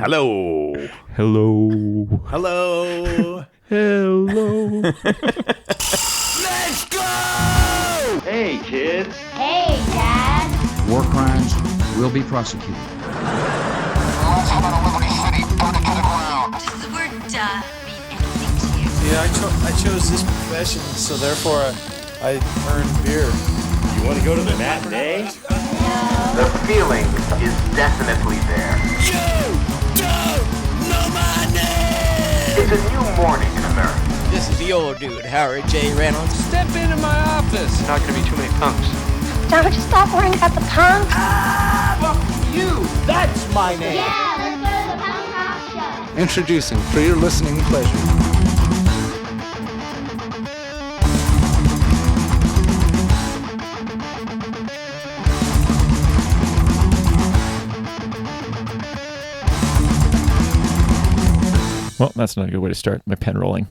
Hello. Hello. Hello. Hello. Let's go! Hey, kids. Hey, Dad. War crimes will be prosecuted. Does the word duh mean anything to you? Yeah, I chose this profession, so therefore I earned beer. You want to go to the matinee? The feeling is definitely there. You don't know my name! It's a new morning in America. This is the old dude, Howard J. Reynolds. Step into my office. There's not going to be too many punks. Don't you stop worrying about the punk? You! That's my name! Yeah, let's go to the punk rock show. Introducing for your listening pleasure. Well, that's not a good way to start my pen rolling.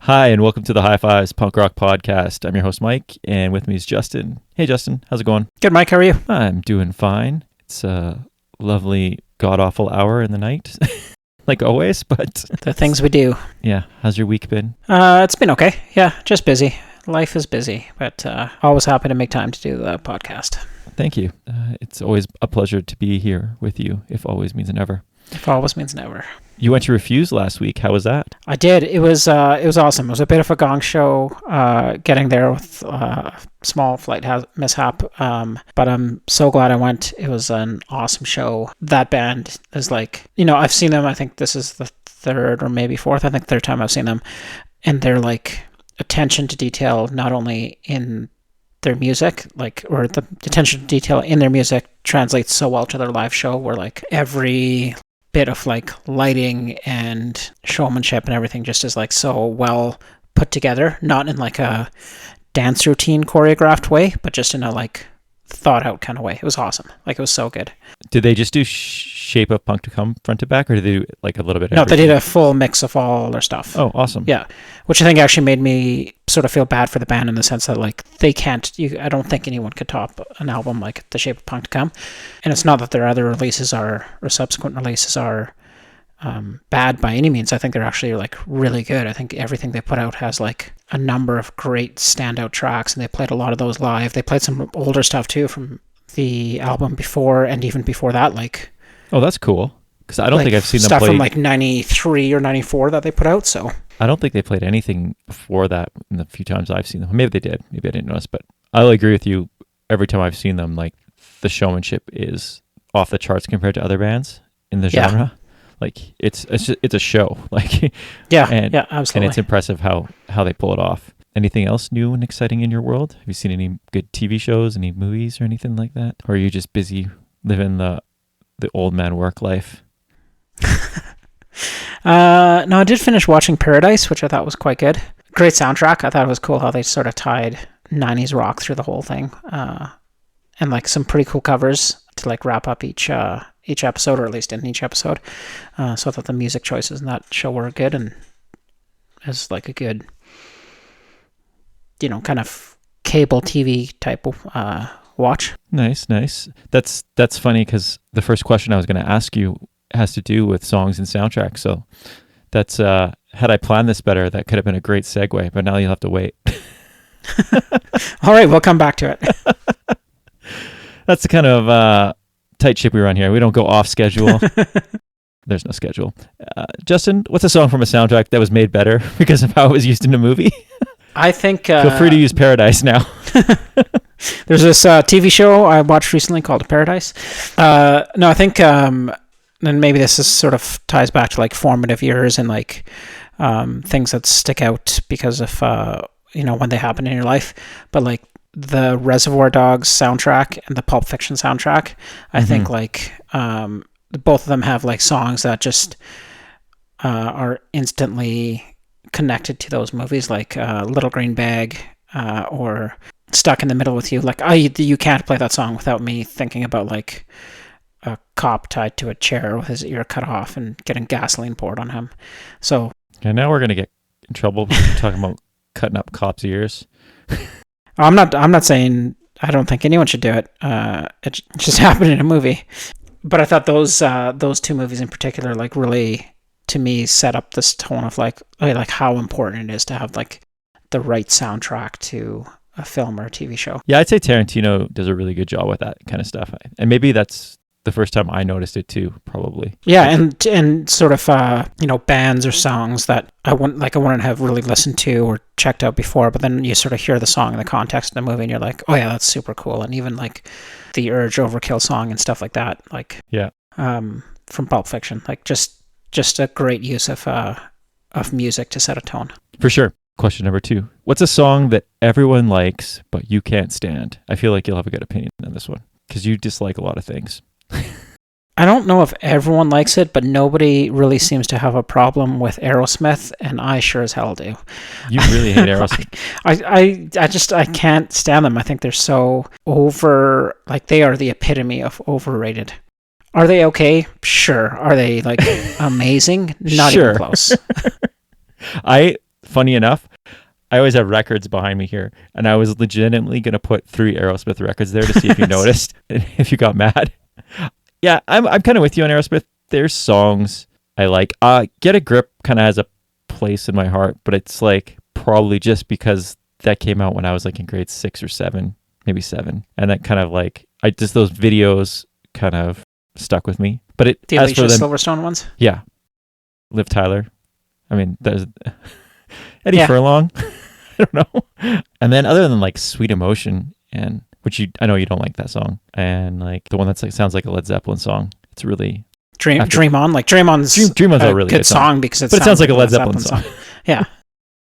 Hi, and welcome to the High Fives Punk Rock Podcast. I'm your host, Mike, and with me is Justin. Hey, Justin. How's it going? Good, Mike. How are you? I'm doing fine. It's a lovely, god-awful hour in the night, like always, but... The things we do. Yeah. How's your week been? It's been okay. Yeah, just busy. Life is busy, but always happy to make time to do the podcast. Thank you. It's always a pleasure to be here with you, if always means never. If always means never. You went to Refuse last week. How was that? I did. It was awesome. It was a bit of a gong show getting there with a small flight mishap, but I'm so glad I went. It was an awesome show. That band is like, I've seen them. I think this is the third or maybe fourth. I think third time I've seen them, and they're like attention to detail, not only in their music, or the attention to detail in their music translates so well to their live show, where like every bit of like lighting and showmanship and everything just is like so well put together, not in like a dance routine choreographed way, but just in a like thought out kind of way. It was awesome. Like, it was so good. Did they just do Shape of Punk to Come front to back, or did they do like a little bit of No, they did a full mix of all their stuff. Oh, awesome. Yeah, which I think actually made me sort of feel bad for the band in the sense that like they can't, I don't think anyone could top an album like The Shape of Punk to Come. And it's not that their other releases or subsequent releases are bad by any means. I think they're actually like really good. I think everything they put out has like a number of great standout tracks, and they played a lot of those live. They played some older stuff too from the album before and even before that. Like, oh, that's cool, because I don't think I've seen them play stuff from like 93 or 94 that they put out. So I don't think they played anything before that in the few times I've seen them. Maybe they did. Maybe I didn't notice, but I'll agree with you. Every time I've seen them, like, the showmanship is off the charts compared to other bands in the genre. Like, it's a show. Like, yeah, absolutely. And it's impressive how they pull it off. Anything else new and exciting in your world? Have you seen any good TV shows, any movies or anything like that? Or are you just busy living the old man work life? No, I did finish watching Paradise, which I thought was quite good. Great soundtrack. I thought it was cool how they sort of tied 90s rock through the whole thing. And like some pretty cool covers to like wrap up each episode, or at least in each episode. So I thought the music choices in that show were good, and as like a good, kind of cable TV type of watch. Nice. That's funny, because the first question I was going to ask you has to do with songs and soundtracks. So that's had I planned this better, that could have been a great segue. But now you'll have to wait. All right, we'll come back to it. That's the kind of tight ship we run here. We don't go off schedule. There's no schedule. Justin, what's a song from a soundtrack that was made better because of how it was used in a movie? I think... Feel free to use Paradise now. There's this TV show I watched recently called Paradise. No, I think... and maybe this is sort of ties back to like formative years and like things that stick out because of, when they happen in your life. But like the Reservoir Dogs soundtrack and the Pulp Fiction soundtrack, I think like both of them have like songs that just are instantly connected to those movies, like Little Green Bag or Stuck in the Middle with You. Like, you can't play that song without me thinking about like a cop tied to a chair with his ear cut off and getting gasoline poured on him. So yeah, now we're gonna get in trouble talking about cutting up cops' ears. I'm not saying I don't think anyone should do it. It just happened in a movie. But I thought those two movies in particular, like, really, to me, set up this tone of like how important it is to have like the right soundtrack to a film or a TV show. Yeah, I'd say Tarantino does a really good job with that kind of stuff, and maybe that's the first time I noticed it too, probably. Yeah, and sort of bands or songs that I wouldn't have really listened to or checked out before, but then you sort of hear the song in the context of the movie and you're like, oh yeah, that's super cool. And even like the Urge Overkill song and stuff like that, like from Pulp Fiction, like just a great use of music to set a tone. For sure. Question number 2. What's a song that everyone likes but you can't stand? I feel like you'll have a good opinion on this one because you dislike a lot of things. I don't know if everyone likes it, but nobody really seems to have a problem with Aerosmith, and I sure as hell do. You really hate Aerosmith. I can't stand them. I think they're so over, like they are the epitome of overrated. Are they okay? Sure. Are they like amazing? Not Sure. even close. Funny enough, I always have records behind me here, and I was legitimately going to put 3 Aerosmith records there to see if you noticed, and if you got mad. Yeah, I'm kind of with you on Aerosmith. There's songs I like. Get a Grip kind of has a place in my heart, but it's like probably just because that came out when I was like in grade 6 or 7, maybe 7, and that kind of like those videos kind of stuck with me. But it The Alicia Silverstone ones? Yeah. Liv Tyler. I mean, there's Eddie Furlong. I don't know. And then other than like Sweet Emotion, and which I know you don't like that song, and like the one that's like sounds like a Led Zeppelin song. It's really Dream On. Like Dream On's a really good song because it sounds like a Led Zeppelin song. Yeah.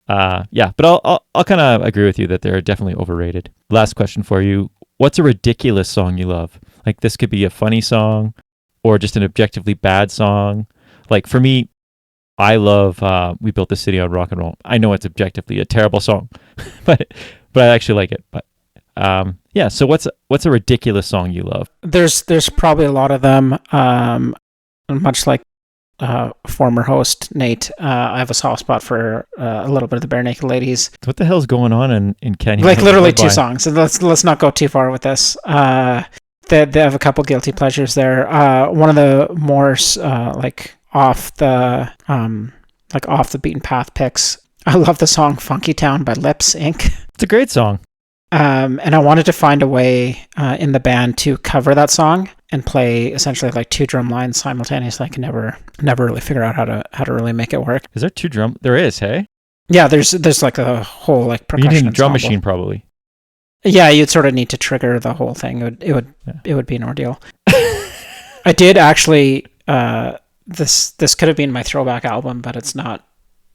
Yeah, but I'll kind of agree with you that they're definitely overrated. Last question for you. What's a ridiculous song you love? Like this could be a funny song or just an objectively bad song. Like for me, I love We Built the City on Rock and Roll. I know it's objectively a terrible song, but I actually like it. But yeah, so what's a ridiculous song you love? There's probably a lot of them. Much like former host Nate, I have a soft spot for a little bit of the Bare Naked Ladies. What the hell's going on in Kenya? Like literally 2 songs. So let's not go too far with this. They have a couple guilty pleasures there. One of the more like off the beaten path picks. I love the song "Funky Town" by Lips Inc. It's a great song. And I wanted to find a way in the band to cover that song and play essentially like 2 drum lines simultaneously. I can never really figure out how to really make it work. Is there 2 drum? There is, hey? Yeah, there's like a whole like percussion. You need a drum ensemble. machine probably. Yeah, you'd sort of need to trigger the whole thing. It would be an ordeal. I did actually. This could have been my throwback album, but it's not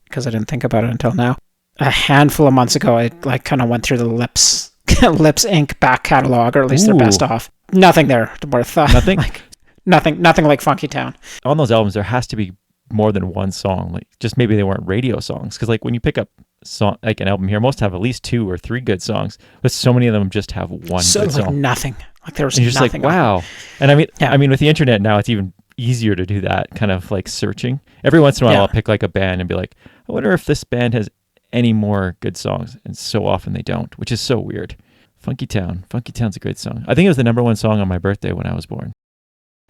because I didn't think about it until now. A handful of months ago, I like kind of went through the Lips Inc. back catalog, or at least their best off. Nothing there worth nothing. nothing like Funky Town. On those albums, there has to be more than one song. Like just maybe they weren't radio songs, because like when you pick up song like an album here, most have at least 2 or 3 good songs, but so many of them just have one good song. Nothing. Like there was and you're just nothing. Like wow. And I mean, with the internet now, it's even easier to do that kind of like searching. Every once in a while, I'll pick like a band and be like, I wonder if this band has any more good songs, and so often they don't, which is so weird. Funky Town's a great song. I think it was the number 1 song on my birthday when I was born.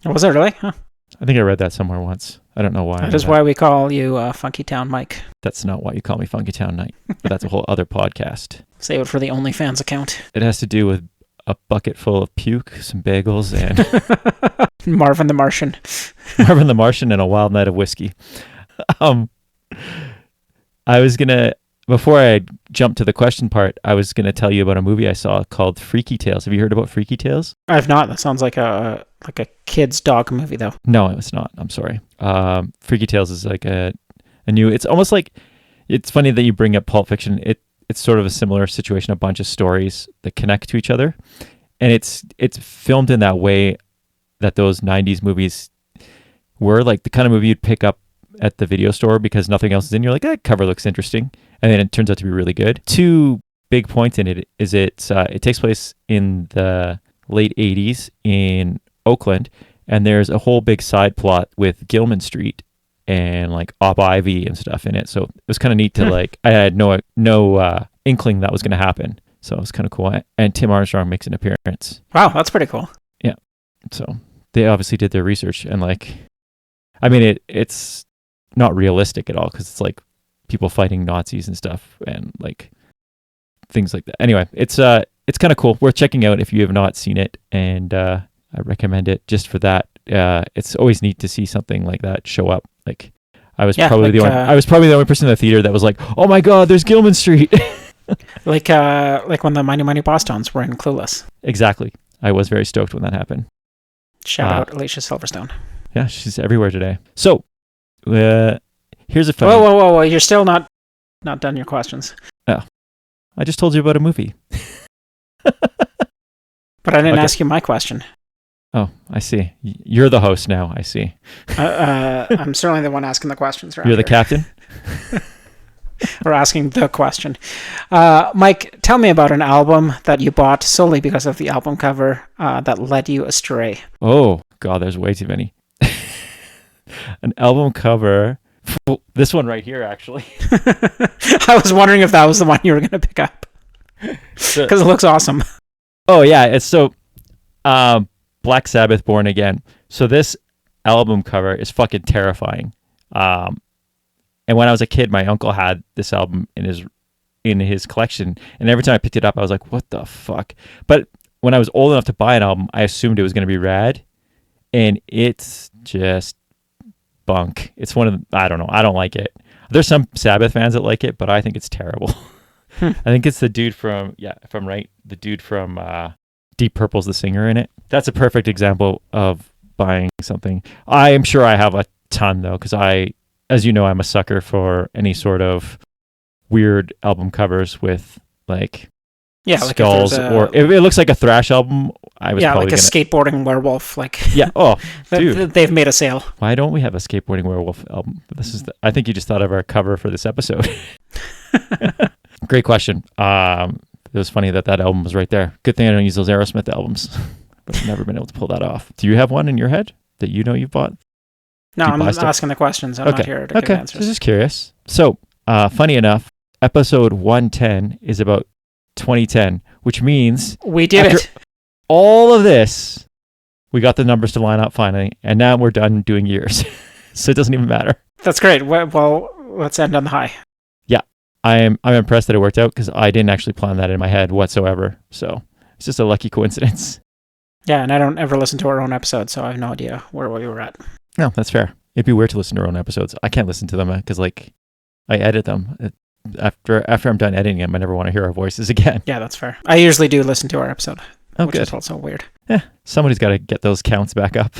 Was it really? Huh. I think I read that somewhere once. I don't know why. That is why we call you Funky Town Mike. That's not why you call me Funky Town Knight, but that's a whole other podcast. Save it for the OnlyFans account. It has to do with a bucket full of puke, some bagels, and Marvin the Martian. Marvin the Martian and a wild night of whiskey. I was gonna, before I jump to the question part, I was gonna tell you about a movie I saw called Freaky Tales. Have you heard about Freaky Tales? I've not. That sounds like a kid's dog movie, though. No, it's not. I'm sorry. Freaky Tales is like a new. It's almost like, it's funny that you bring up Pulp Fiction. It's sort of a similar situation, a bunch of stories that connect to each other, and it's filmed in that way that those 90s movies were, like the kind of movie you'd pick up at the video store because nothing else is in. You're like, that cover looks interesting, and then it turns out to be really good. 2 big points in it is it takes place in the late 80s in Oakland, and there's a whole big side plot with Gilman Street and like Op Ivy and stuff in it. So it was kind of neat to like, I had no inkling that was going to happen. So it was kind of cool. And Tim Armstrong makes an appearance. Wow, that's pretty cool. Yeah. So they obviously did their research, and like, I mean, it's not realistic at all because it's like people fighting Nazis and stuff, and like things like that. Anyway, it's kind of cool, worth checking out if you have not seen it, and I recommend it just for that. It's always neat to see something like that show up. Like, I was probably the only person in the theater that was like, "Oh my God, there's Gilman Street!" like when the Mighty Mighty Bosstones were in Clueless. Exactly. I was very stoked when that happened. Shout out Alicia Silverstone. Yeah, she's everywhere today. So, here's a funny... Whoa. You're still not done your questions. Oh. I just told you about a movie. But I didn't ask you my question. Oh, I see. You're the host now, I see. I'm certainly the one asking the questions. You're the captain? Or asking the question. Mike, tell me about an album that you bought solely because of the album cover that led you astray. Oh, God, there's way too many. An album cover. This one right here, actually. I was wondering if that was the one you were going to pick up. Because it looks awesome. Oh, yeah. It's so... Black Sabbath, Born Again. So this album cover is fucking terrifying. And when I was a kid, my uncle had this album in his collection, and every time I picked it up, I was like, "What the fuck?" But when I was old enough to buy an album, I assumed it was going to be rad, and it's just bunk. It's one of the, I don't know. I don't like it. There's some Sabbath fans that like it, but I think it's terrible. I think it's the dude from, if I'm right, the dude from Deep Purple's the singer in it. That's a perfect example of buying something. I am sure I have a ton though, because as you know, I'm a sucker for any sort of weird album covers with like skulls, or if it looks like a thrash album, I was probably like a skateboarding werewolf. Like dude, they've made a sale. Why don't we have a skateboarding werewolf album? I think you just thought of our cover for this episode. Great question. It was funny that album was right there. Good thing I don't use those Aerosmith albums. But I've never been able to pull that off. Do you have one in your head that you know you've bought? No, I'm asking the questions. I'm not here to give answers. So just curious. So, funny enough, episode 110 is about 2010, which means we did it. All of this, we got the numbers to line up finally, and now we're done doing years. So it doesn't even matter. That's great. Well, let's end on the high. Yeah, I'm impressed that it worked out because I didn't actually plan that in my head whatsoever. So it's just a lucky coincidence. Yeah, and I don't ever listen to our own episodes, so I have no idea where we were at. No, that's fair. It'd be weird to listen to our own episodes. I can't listen to them because, like, I edit them. After I'm done editing them, I never want to hear our voices again. Yeah, that's fair. I usually do listen to our episode, which good. is also weird. Yeah, somebody's got to get those counts back up.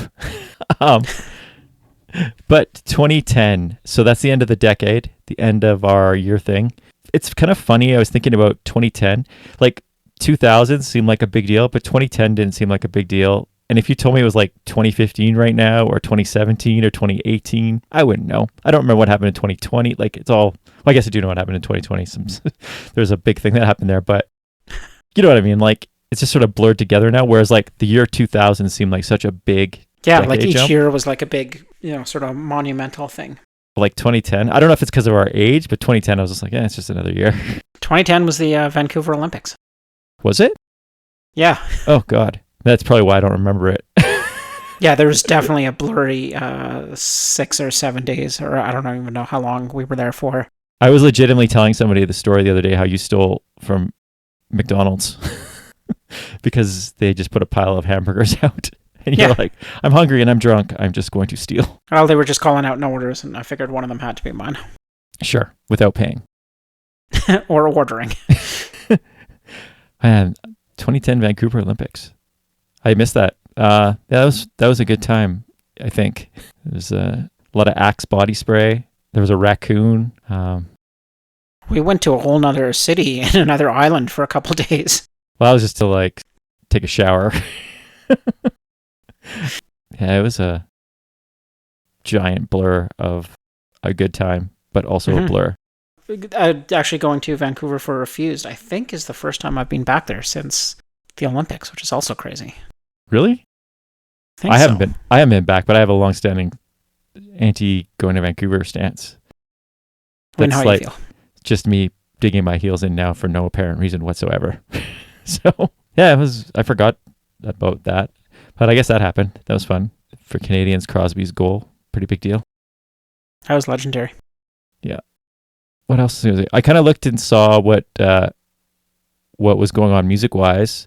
But 2010, so that's the end of the decade, the end of our year thing. It's kind of funny. I was thinking about 2010. Like, 2000 seemed like a big deal, but 2010 didn't seem like a big deal. And if you told me it was like 2015 right now, or 2017 or 2018, I wouldn't know. I don't remember what happened in 2020. Like, it's all, well, I guess I do know what happened in 2020. There's a big thing that happened there, but you know what I mean? Like, it's just sort of blurred together now. Whereas like the year 2000 seemed like such a big like each jump. year was like a big, sort of monumental thing. Like 2010, I don't know if it's because of our age, but 2010, I was just like, it's just another year. 2010 was the Vancouver Olympics. Was it? Yeah. Oh, God. That's probably why I don't remember it. Yeah, there was definitely a blurry 6 or 7 days, or I don't even know how long we were there for. I was legitimately telling somebody the story the other day how you stole from McDonald's because they just put a pile of hamburgers out. And you're like, I'm hungry and I'm drunk. I'm just going to steal. Well, they were just calling out no orders, and I figured one of them had to be mine. Sure, without paying. Or ordering. Man, 2010 Vancouver Olympics. I missed that. That was a good time, I think. There was a lot of Axe body spray. There was a raccoon. We went to a whole nother city and another island for a couple days. Well, that was just to like take a shower. Yeah, it was a giant blur of a good time, but also a blur. Actually going to Vancouver for Refused, I think, is the first time I've been back there since the Olympics, which is also crazy. Really? I haven't been back, but I have a long-standing anti going to Vancouver stance. That's how like you feel. Just me digging my heels in now for no apparent reason whatsoever. So yeah, I forgot about that. But I guess that happened. That was fun. For Canadians, Crosby's goal, pretty big deal. That was legendary. Yeah. What else was it? I kind of looked and saw what was going on music-wise,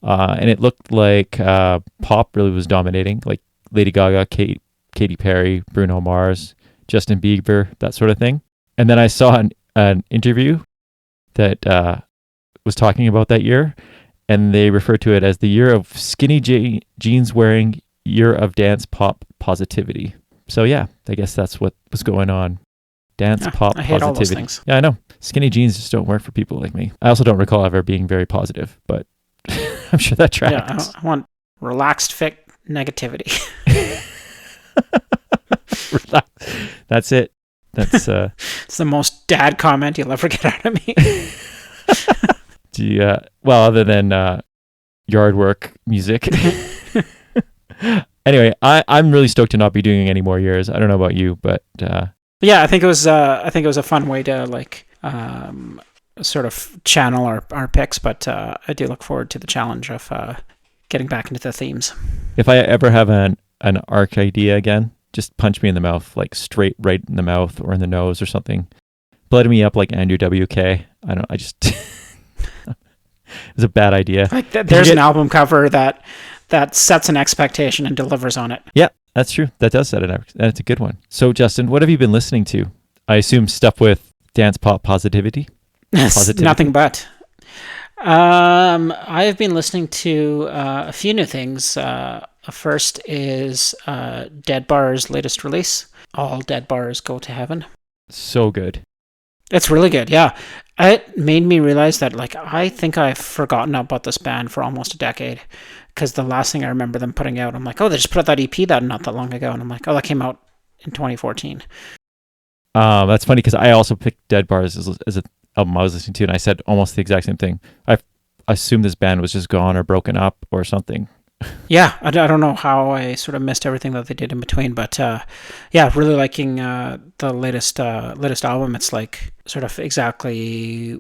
and it looked like pop really was dominating, like Lady Gaga, Katy Perry, Bruno Mars, Justin Bieber, that sort of thing. And then I saw an interview that was talking about that year, and they referred to it as the year of skinny jeans wearing, year of dance pop positivity. So yeah, I guess that's what was going on. Dance pop I hate positivity. all those things. Yeah, I know. Skinny jeans just don't work for people like me. I also don't recall ever being very positive, but I'm sure that tracks. Yeah, I want relaxed, fit negativity. That's it. That's It's the most dad comment you'll ever get out of me. well, other than yard work music. Anyway, I'm really stoked to not be doing any more years. I don't know about you, but yeah, I think it was a fun way to like sort of channel our picks, but I do look forward to the challenge of getting back into the themes. If I ever have an arc idea again, just punch me in the mouth, like straight right in the mouth or in the nose or something. Blood me up like Andrew WK. I just it's a bad idea. Like there's an album cover that sets an expectation and delivers on it. Yeah, that's true. That does set it up. That's a good one. So Justin, what have you been listening to? I assume stuff with dance pop positivity? Nothing but. I have been listening to a few new things. First is Dead Bars' latest release. All Dead Bars Go to Heaven. So good. It's really good, yeah. It made me realize that, like, I think I've forgotten about this band for almost a decade, because the last thing I remember them putting out, I'm like, oh, they just put out that EP not that long ago, and I'm like, oh, that came out in 2014. That's funny, because I also picked Dead Bars as an album I was listening to, and I said almost the exact same thing. I assumed this band was just gone or broken up or something. Yeah, I don't know how I sort of missed everything that they did in between, but yeah, really liking the latest album. It's like sort of exactly,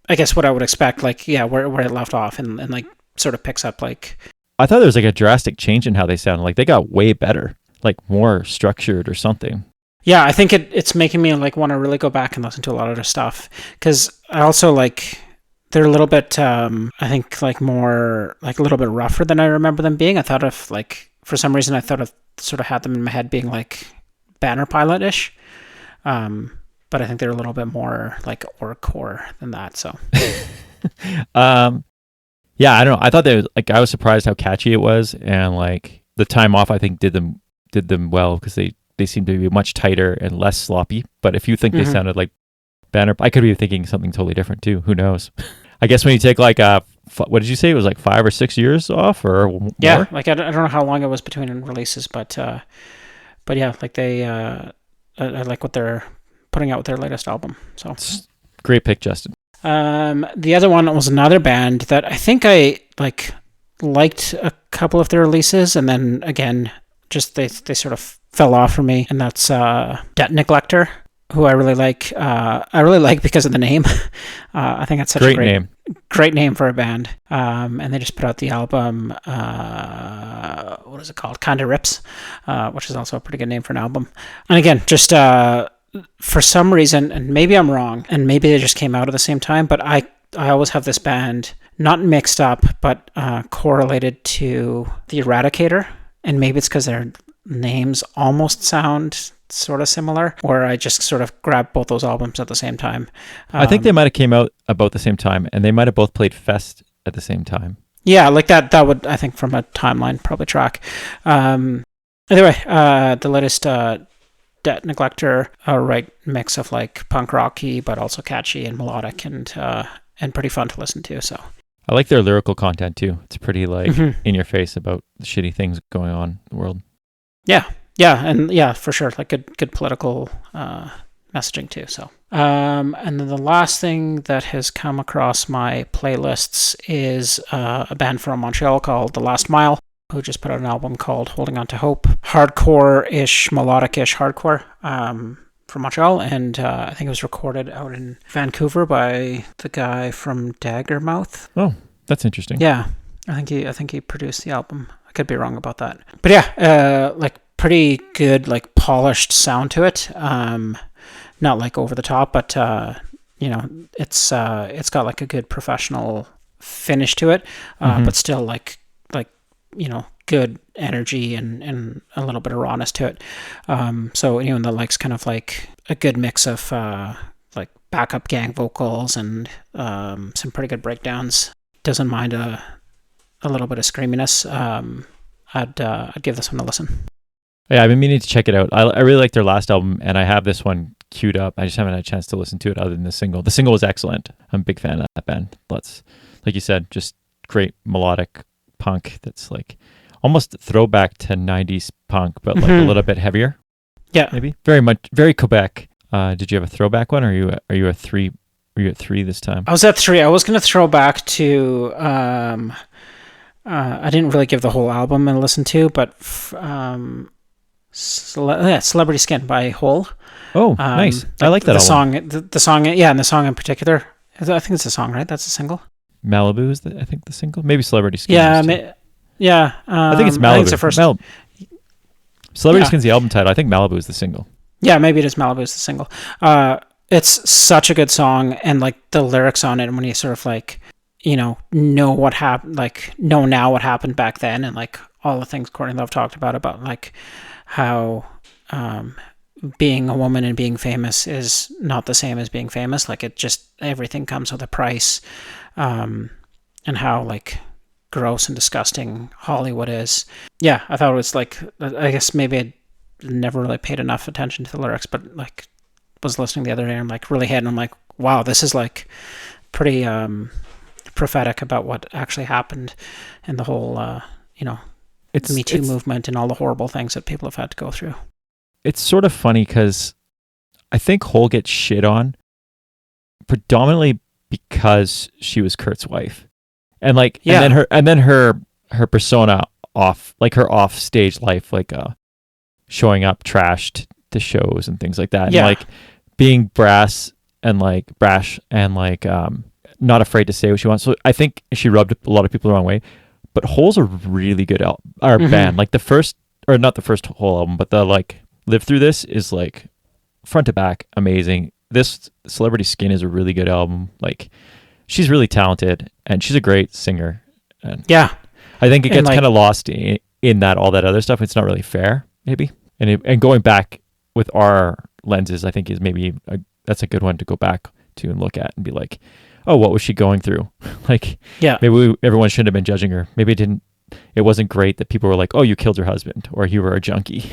I guess, what I would expect, like, yeah, where it left off, and like sort of picks up, like... I thought there was like a drastic change in how they sounded. Like they got way better, like more structured or something. Yeah, I think it's making me like want to really go back and listen to a lot of their stuff, because I also like... They're a little bit, I think, like more, like a little bit rougher than I remember them being. I thought of, like, for some reason, I thought of sort of had them in my head being like Banner Pilot-ish. But I think they're a little bit more like orcore than that. So, yeah, I don't know. I thought I was surprised how catchy it was, and like the time off, I think did them well, because they seemed to be much tighter and less sloppy. But if you think they sounded like Banner, I could be thinking something totally different too. Who knows? I guess when you take like what did you say? It was like 5 or 6 years off, or more? Yeah, like I don't know how long it was between releases, but yeah, like they I like what they're putting out with their latest album. So great pick, Justin. The other one was another band that I think I liked a couple of their releases, and then again, just they sort of fell off for me, and that's Debt Neglector, who I really like. I really like because of the name. I think that's such a great name for a band. And they just put out the album, what is it called? Kinda Rips, which is also a pretty good name for an album. And again, just for some reason, and maybe I'm wrong, and maybe they just came out at the same time, but I always have this band not mixed up, but correlated to The Eradicator. And maybe it's because their names almost sound sort of similar, or I just sort of grabbed both those albums at the same time. I think they might have came out about the same time, and they might have both played Fest at the same time. Yeah, like that would, I think, from a timeline probably track. Anyway, the latest Debt Neglector, a right mix of like punk rocky, but also catchy and melodic, and pretty fun to listen to. So I like their lyrical content too. It's pretty like in your face about the shitty things going on in the world. Yeah, and yeah, for sure, like good political messaging too. So, and then the last thing that has come across my playlists is a band from Montreal called The Last Mile, who just put out an album called Holding On to Hope, hardcore-ish, melodic-ish hardcore from Montreal, and I think it was recorded out in Vancouver by the guy from Daggermouth. Oh, that's interesting. Yeah, I think he produced the album. I could be wrong about that. But yeah, like pretty good, like polished sound to it. Not like over the top, but you know, it's got like a good professional finish to it, but still like you know, good energy and a little bit of rawness to it. So you know, the like's kind of like a good mix of like backup gang vocals and some pretty good breakdowns. Doesn't mind a little bit of screaminess. I'd give this one a listen. Yeah, I've been meaning to check it out. I really like their last album, and I have this one queued up. I just haven't had a chance to listen to it other than the single. The single was excellent. I'm a big fan of that band. Lots, like you said, just great melodic punk that's like almost throwback to 90s punk, but like a little bit heavier. Yeah. Maybe. Very Quebec. Did you have a throwback one, or are you a three? Were you at 3 this time? I was at 3. I was going to throw back to... I didn't really give the whole album a listen to, but Celebrity Skin by Hole. Oh, nice. I like that album. The song, yeah, and the song in particular. I think it's a song, right? That's a single. Malibu is, I think, the single. Maybe Celebrity Skin. Yeah, I think it's Malibu. I think it's the first. Celebrity Skin's the album title. I think Malibu is the single. Yeah, maybe it is Malibu is the single. It's such a good song, and like the lyrics on it, and when you sort of like, you know what happened, like know now what happened back then, and like all the things Courtney Love talked about like how being a woman and being famous is not the same as being famous. Like it just, everything comes with a price, and how like gross and disgusting Hollywood is. Yeah, I thought it was like, I guess maybe I never really paid enough attention to the lyrics, but like was listening the other day and like really hit, and I'm like, wow, this is like pretty prophetic about what actually happened in the whole it's Me Too movement and all the horrible things that people have had to go through. It's sort of funny because I think Hole gets shit on predominantly because she was Kurt's wife, and like, and then her persona off, like her off stage life, like showing up trashed to shows and things like that, and like being brash and like not afraid to say what she wants. So I think she rubbed a lot of people the wrong way. But Hole's a really good band. Like the first, or not the first Hole album, but the like Live Through This is like front to back amazing. This Celebrity Skin is a really good album. Like she's really talented and she's a great singer. And yeah, I think it gets kind of lost in that all that other stuff. It's not really fair, maybe. And going back with our lenses, I think is maybe that's a good one to go back to and look at and be like, oh, what was she going through? Like, yeah, maybe everyone shouldn't have been judging her. Maybe it wasn't great that people were like, oh, you killed your husband, or you were a junkie.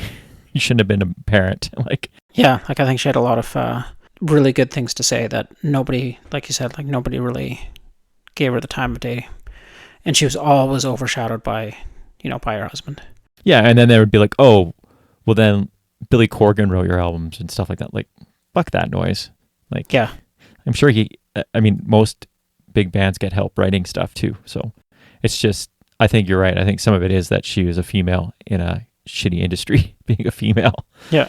You shouldn't have been a parent. Like, yeah, like I think she had a lot of really good things to say that nobody, like you said, like nobody really gave her the time of day, and she was always overshadowed by her husband. Yeah, and then they would be like, oh, well then Billy Corgan wrote your albums and stuff like that. Like, fuck that noise. Like, yeah, I'm sure most big bands get help writing stuff too. So it's just, I think you're right. I think some of it is that she was a female in a shitty industry, being a female. Yeah.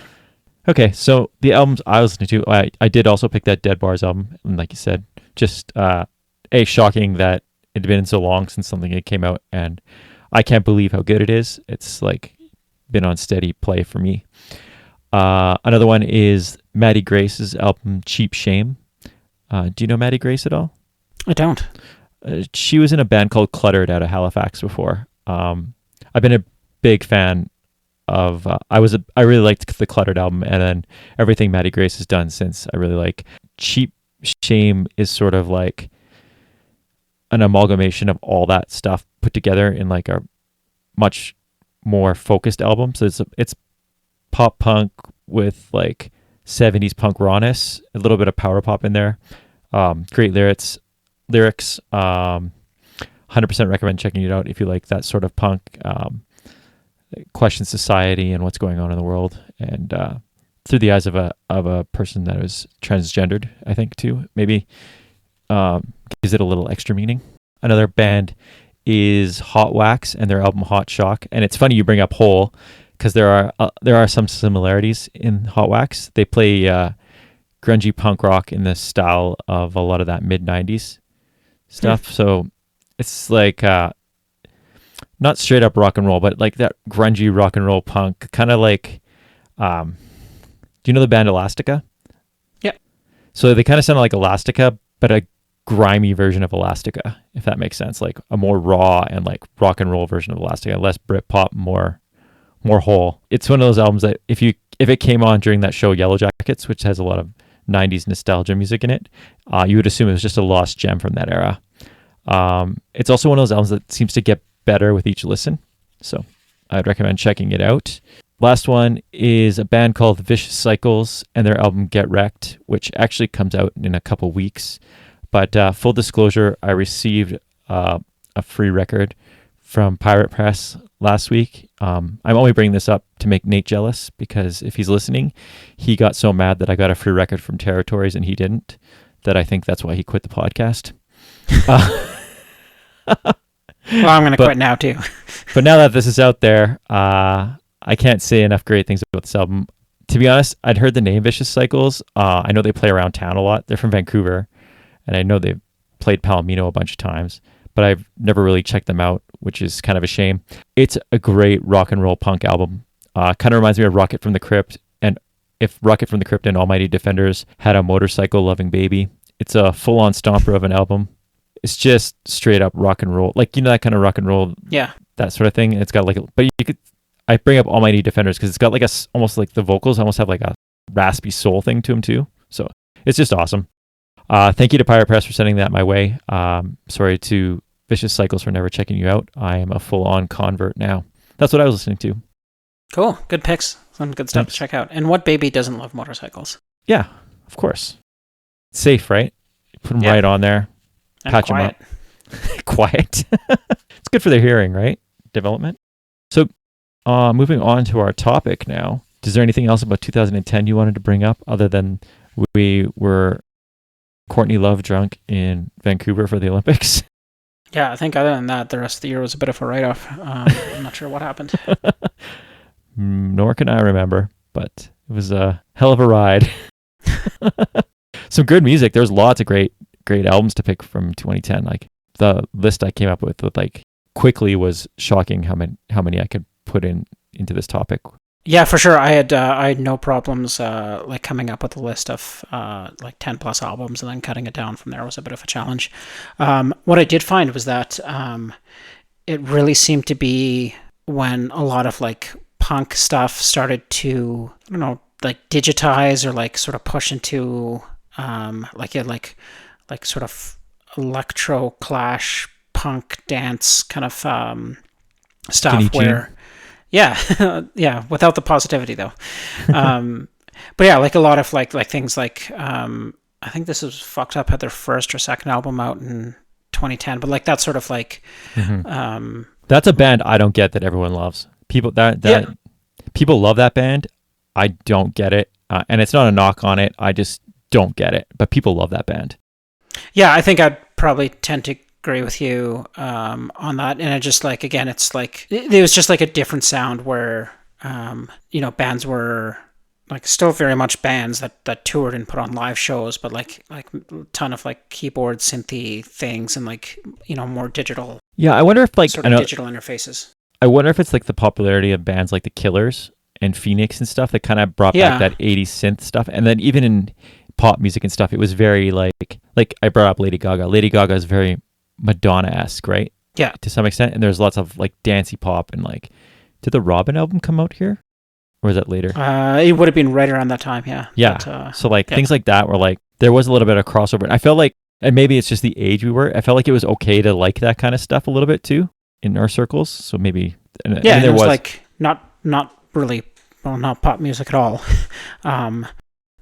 Okay, so the albums I was listening to, I did also pick that Dead Bars album. And like you said, just shocking that it had been so long since something had came out. And I can't believe how good it is. It's like been on steady play for me. Another one is Matty Grace's album Cheap Shame. Do you know Matty Grace at all? I don't. She was in a band called Cluttered out of Halifax before. I've been a big fan of. I really liked the Cluttered album, and then everything Matty Grace has done since. I really like. Cheap Shame is sort of like an amalgamation of all that stuff put together in like a much more focused album. So it's pop punk with like 70s punk rawness, a little bit of power pop in there. Great lyrics. 100% recommend checking it out if you like that sort of punk. Question society and what's going on in the world, and through the eyes of a person that was transgendered, I think too. Maybe gives it a little extra meaning. Another band is Hot Wax and their album Hot Shock, and it's funny you bring up Hole because there are some similarities in Hot Wax. They play grungy punk rock in the style of a lot of that mid-90s stuff. So it's like not not straight up rock and roll, but like that grungy rock and roll punk, kind of like, do you know the band Elastica? Yeah. So they kind of sound like Elastica, but a grimy version of Elastica, if that makes sense. Like a more raw and like rock and roll version of Elastica, less Britpop, more whole. It's one of those albums that if it came on during that show Yellow Jackets, which has a lot of 90s nostalgia music in it, you would assume it was just a lost gem from that era. It's also one of those albums that seems to get better with each listen, so I'd recommend checking it out. Last one is a band called Vicious Cycles and their album Get Wrecked, which actually comes out in a couple weeks. But full disclosure, I received a free record from Pirate Press last week. I'm only bringing this up to make Nate jealous, because if he's listening, he got so mad that I got a free record from Territories and he didn't, that I think that's why he quit the podcast. Well, I'm going to quit now too. But now that this is out there, I can't say enough great things about this album. To be honest, I'd heard the name Vicious Cycles. I know they play around town a lot. They're from Vancouver, and I know they've played Palomino a bunch of times, but I've never really checked them out, which is kind of a shame. It's a great rock and roll punk album. Kind of reminds me of Rocket from the Crypt, and if Rocket from the Crypt and Almighty Defenders had a motorcycle loving baby. It's a full-on stomper of an album. It's just straight up rock and roll, like, you know, that kind of rock and roll, Yeah. that sort of thing. It's got like, but you could, I bring up Almighty Defenders because it's got like almost like the vocals almost have like a raspy soul thing to them too. So it's just awesome. Thank you to Pirate Press for sending that my way. Sorry to Vicious Cycles for never checking you out. I am a full-on convert now. That's what I was listening to. Cool. Good picks. Some good stuff Thanks. to check out. And what baby doesn't love motorcycles? Yeah, of course. It's safe, right? You put them Yeah. right on there. And Patch quiet. them up. Quiet. It's good for their hearing, right? Development. So moving on to our topic now. Is there anything else about 2010 you wanted to bring up other than we were Courtney Love drunk in Vancouver for the Olympics? Yeah, I think other than that, the rest of the year was a bit of a write-off. I'm not sure what happened. Nor can I remember, but it was a hell of a ride. Some good music. There's lots of great albums to pick from 2010. Like the list I came up with like quickly was shocking how many I could put into this topic. Yeah, for sure. I had no problems like coming up with a list of like 10 plus albums, and then cutting it down from there was a bit of a challenge. What I did find was that it really seemed to be when a lot of like punk stuff started to, I don't know, like digitize or like sort of push into like sort of electro clash punk dance kind of stuff. Skinny where Jean. yeah, without the positivity though. But yeah, like a lot of like things like I think this was Fucked Up had their first or second album out in 2010, but like that sort of like That's a band I don't get that everyone loves. People people love that band. I don't get it, and it's not a knock on it. I just don't get it. But people love that band. Yeah, I think I'd probably tend to agree with you on that. And it just like, again, it's like it was just like a different sound where bands were like still very much bands that toured and put on live shows, but like a ton of like keyboard synthy things and like more digital. Yeah, I wonder if like sort of digital interfaces. I wonder if it's like the popularity of bands like the Killers and Phoenix and stuff that kind of brought back that 80s synth stuff. And then even in pop music and stuff, it was very like I brought up Lady Gaga. Lady Gaga is very Madonna-esque, right? Yeah. To some extent. And there's lots of like dancey pop and like, did the Robin album come out here? Or was that later? It would have been right around that time, yeah. Yeah. But, so like things like that were like, there was a little bit of crossover. And I felt like, and maybe it's just the age we were, I felt like it was okay to like that kind of stuff a little bit too in our circles. So maybe, and there was like not really, well, not pop music at all.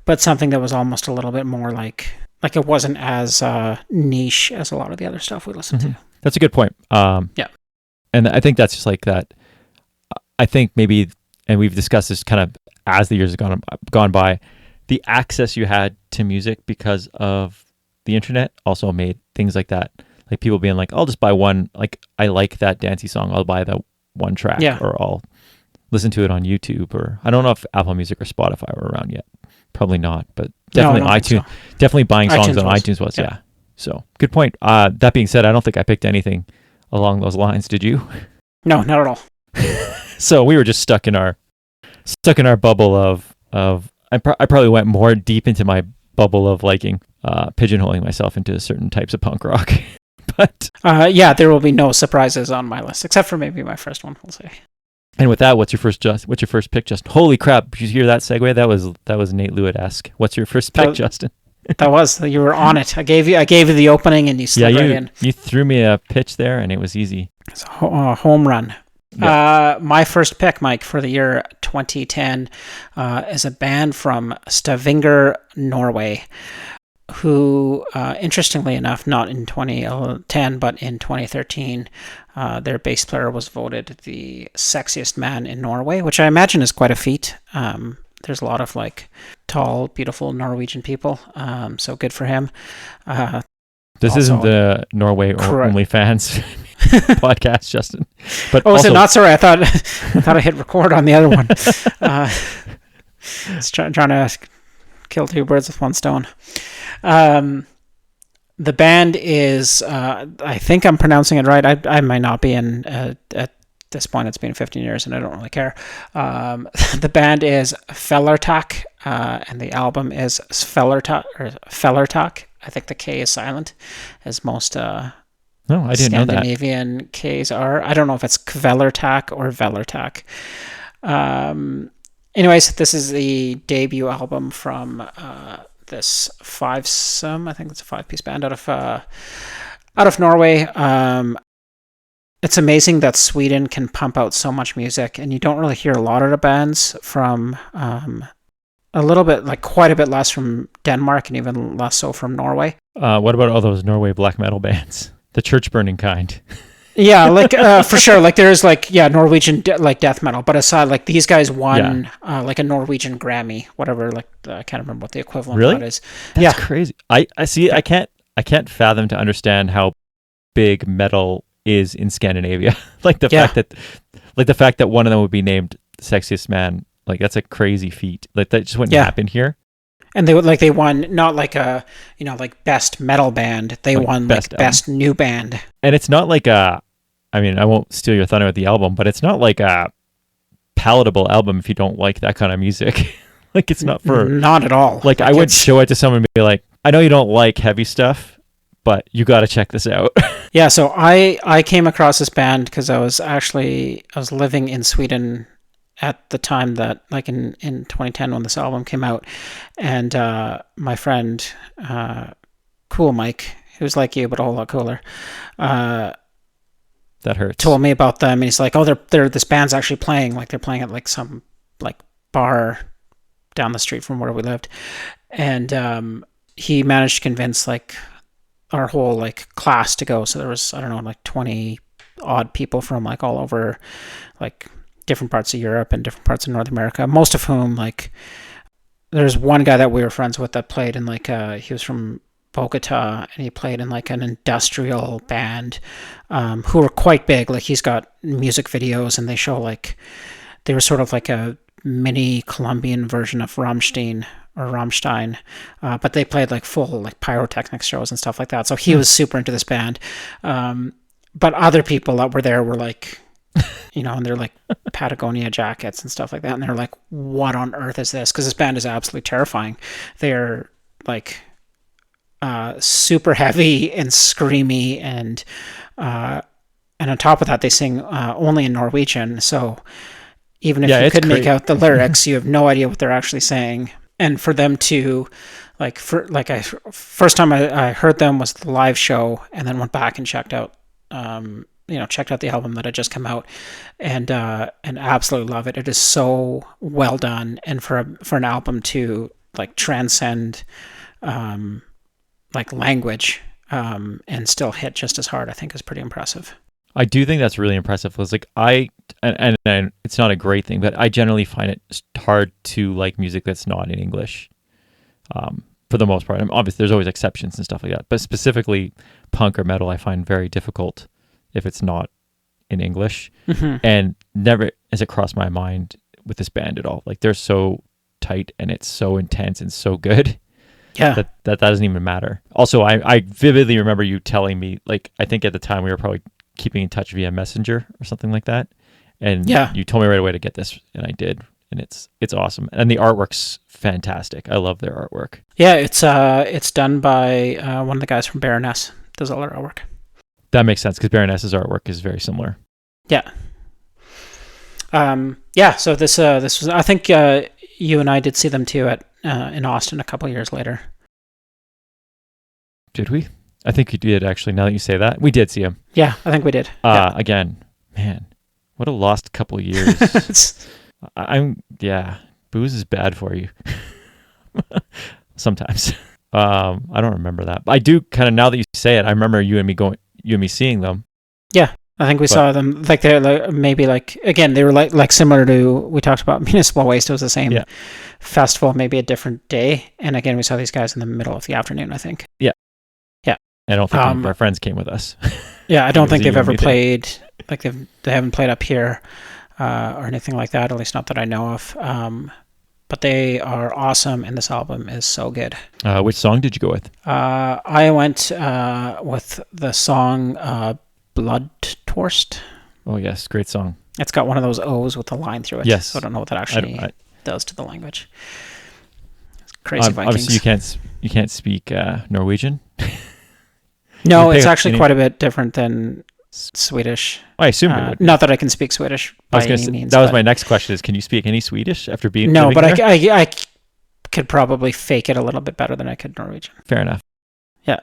But something that was almost a little bit more like it wasn't as niche as a lot of the other stuff we listened to. That's a good point. Yeah. And I think that's just like that. I think maybe, and we've discussed this kind of as the years have gone by, the access you had to music because of the internet also made things like that. Like people being like, I'll just buy one, like I like that dancey song, I'll buy that one track, or I'll listen to it on YouTube, or I don't know if Apple Music or Spotify were around yet. Probably not, but definitely iTunes. So. Definitely buying songs on iTunes was, yeah. So good point. That being said, I don't think I picked anything along those lines. Did you? No, not at all. So we were just stuck in our bubble of I probably went more deep into my bubble of liking pigeonholing myself into certain types of punk rock. But yeah, there will be no surprises on my list except for maybe my first one. We'll say. And with that, what's your first pick, Justin? Holy crap! Did you hear that segue? That was Nate Lewitt-esque. What's your first pick, Justin? You were on it. I gave you the opening and you slid right in. You threw me a pitch there and it was easy. It's a home run. Yeah. My first pick, Mike, for the year 2010 is a band from Stavanger, Norway, who, interestingly enough, not in 2010, but in 2013, their bass player was voted the sexiest man in Norway, which I imagine is quite a feat. There's a lot of like tall, beautiful Norwegian people, so good for him. This isn't the Norway OnlyFans podcast, Justin. But is it not? Sorry, I thought I hit record on the other one. It's trying to kill two birds with one stone. The band is, I think I'm pronouncing it right. I might not be in at this point. It's been 15 years and I don't really care. The band is Kvelertak, and the album is Kvelertak. I think the K is silent, as most no, I didn't know that. Scandinavian Ks are. I don't know if it's Kvelertak or Kvelertak. Anyways, this is the debut album from this fivesome. I think it's a 5-piece band out of Norway. It's amazing that Sweden can pump out so much music, and you don't really hear a lot of the bands from a little bit, like quite a bit less from Denmark, and even less so from Norway. What about all those Norway black metal bands? The church burning kind. Yeah, like for sure. Like there's Norwegian death metal, but aside, like these guys won like a Norwegian Grammy, whatever. Like I can't remember what the equivalent of that is. That's crazy. I see. I can't fathom to understand how big metal is in Scandinavia. Like the fact that one of them would be named sexiest man. Like that's a crazy feat. Like that just wouldn't happen here. And they won not like a like best metal band. They won best new band. And it's not like I won't steal your thunder with the album, but it's not like a palatable album if you don't like that kind of music. Like it's not at all. Like I would show it to someone and be like, I know you don't like heavy stuff, but you got to check this out. Yeah. So I came across this band because I was living in Sweden at the time that, like in 2010 when this album came out, and my friend, Cool Mike, who's like you but a whole lot cooler, that hurts, told me about them, and he's like, oh, they're this band's actually playing, like they're playing at like some like bar down the street from where we lived, and he managed to convince like our whole like class to go. So there was, I don't know, like 20 odd people from like all over, like different parts of Europe and different parts of North America, most of whom, like, there's one guy that we were friends with that played in like he was from Bogota, and he played in like an industrial band who were quite big. Like he's got music videos, and they show like they were sort of like a mini Colombian version of Rammstein, but they played like full like pyrotechnics shows and stuff like that. So he was super into this band, but other people that were there were like, and they're like Patagonia jackets and stuff like that, and they're like, what on earth is this? Because this band is absolutely terrifying. They're like super heavy and screamy, and on top of that they sing only in Norwegian, so even if you could make out the lyrics, you have no idea what they're actually saying. And for them to first time I heard them was the live show, and then went back and checked out the album that had just come out, and absolutely love it. It is so well done, and for an album to like transcend like language and still hit just as hard, I think is pretty impressive. I do think that's really impressive. It's like and it's not a great thing, but I generally find it hard to like music that's not in English. For the most part, obviously there's always exceptions and stuff like that, but specifically punk or metal, I find very difficult if it's not in English. Mm-hmm. And never has it crossed my mind with this band at all. Like they're so tight and it's so intense and so good. Yeah, that doesn't even matter. Also, I vividly remember you telling me, like, I think at the time we were probably keeping in touch via Messenger or something like that. And Yeah. you told me right away to get this, and I did. And it's awesome. And the artwork's fantastic. I love their artwork. Yeah, it's done by one of the guys from Baroness. Does all their artwork. That makes sense because Baroness's artwork is very similar. Yeah. Yeah. So this was. I think you and I did see them too at in Austin a couple years later. Did we? I think you did actually. Now that you say that, we did see him. Yeah, I think we did. Yeah. Again, man, what a lost couple of years. Booze is bad for you. Sometimes. I don't remember that. But I do kind of, now that you say it, I remember you and me seeing them. Yeah. I think we saw them like they're like, maybe like, again, they were like similar to, we talked about Municipal Waste. It was the same festival, maybe a different day. And again, we saw these guys in the middle of the afternoon, I think. Yeah. Yeah. I don't think any of our friends came with us. Yeah. I don't think they've ever played, like they haven't played up here or anything like that, at least not that I know of. But they are awesome, and this album is so good. Which song did you go with? I went with the song Bloodtorst. Oh, yes. Great song. It's got one of those O's with a line through it. Yes. So I don't know what that actually does to the language. It's crazy Vikings. Obviously, you can't speak Norwegian. No, it's actually quite a bit different than Swedish. I assume it would be. Not that I can speak Swedish by any means. That was my next question: is can you speak any Swedish after being? No, but I could probably fake it a little bit better than I could Norwegian. Fair enough. Yeah.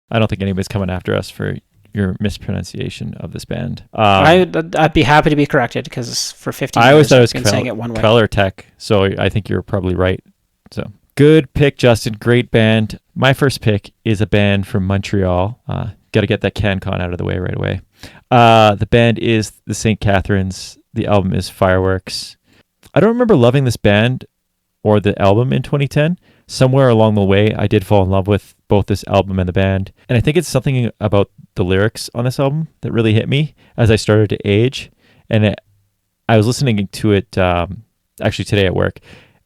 I don't think anybody's coming after us for your mispronunciation of this band. I'd be happy to be corrected because for 15 years I always thought it was I've been saying it one way. Kvelertak, so I think you're probably right. So good pick, Justin. Great band. My first pick is a band from Montreal. Got to get that CanCon out of the way right away. The band is the Sainte Catherines. The album is Fireworks. I don't remember loving this band or the album in 2010. Somewhere along the way, I did fall in love with both this album and the band. And I think it's something about the lyrics on this album that really hit me as I started to age. And I was listening to it actually today at work.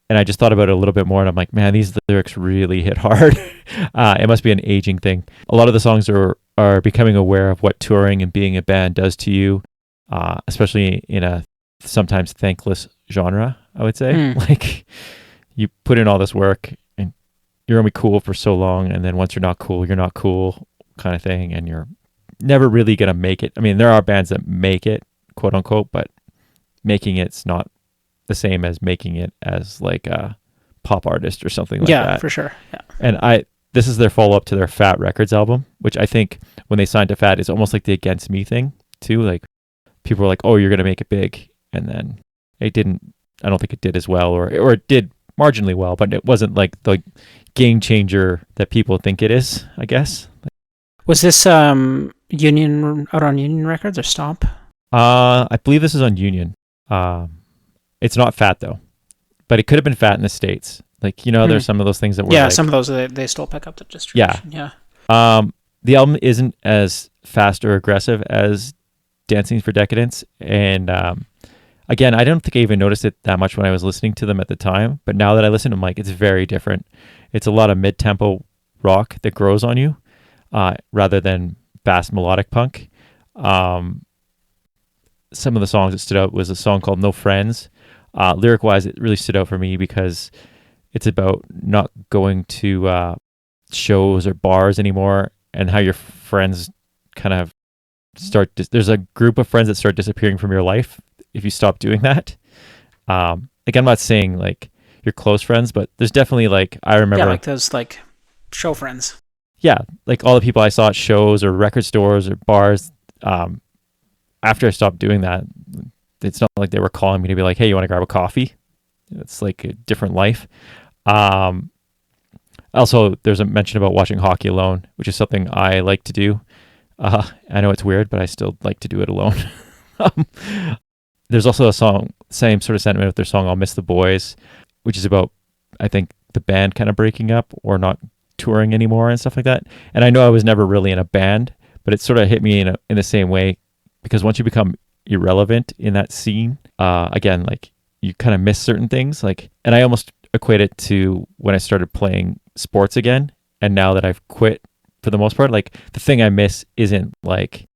And I just thought about it a little bit more, and I'm like, man, these lyrics really hit hard. It must be an aging thing. A lot of the songs are becoming aware of what touring and being a band does to you, especially in a sometimes thankless genre, I would say. Like, you put in all this work, and you're going to be cool for so long, and then once you're not cool kind of thing, and you're never really going to make it. I mean, there are bands that make it, quote unquote, but making it's not the same as making it as like a pop artist or something like that. Yeah, for sure. Yeah. And this is their follow-up to their Fat Records album, which I think when they signed to Fat is almost like the Against Me thing too. Like people were like, oh, you're going to make it big. And then it didn't, I don't think it did as well, or it did marginally well, but it wasn't like the game changer that people think it is, I guess. Was this Union out on Union Records or Stomp? I believe this is on Union. It's not Fat though, but it could have been Fat in the States. Like, you know, there's some of those things that were like, some of those they still pick up the distribution. Yeah. The album isn't as fast or aggressive as Dancing for Decadence. And again, I don't think I even noticed it that much when I was listening to them at the time. But now that I listen, I'm like, it's very different. It's a lot of mid-tempo rock that grows on you rather than fast melodic punk. Some of the songs that stood out was a song called No Friends. Lyric-wise, it really stood out for me because it's about not going to shows or bars anymore and how your friends kind of there's a group of friends that start disappearing from your life if you stop doing that. Like, I'm not saying like your close friends, but there's definitely like, I remember like those like show friends. Yeah, like all the people I saw at shows or record stores or bars. After I stopped doing that, it's not like they were calling me to be like, hey, you want to grab a coffee? It's like a different life. Also, there's a mention about watching hockey alone, which is something I like to do. I know it's weird, but I still like to do it alone. There's also a song, same sort of sentiment with their song, I'll Miss the Boys, which is about, I think, the band kind of breaking up or not touring anymore and stuff like that. And I know I was never really in a band, but it sort of hit me in the same way, because once you become irrelevant in that scene, again, like you kind of miss certain things. Like, and I almost equate it to when I started playing sports again. And now that I've quit for the most part, like the thing I miss isn't like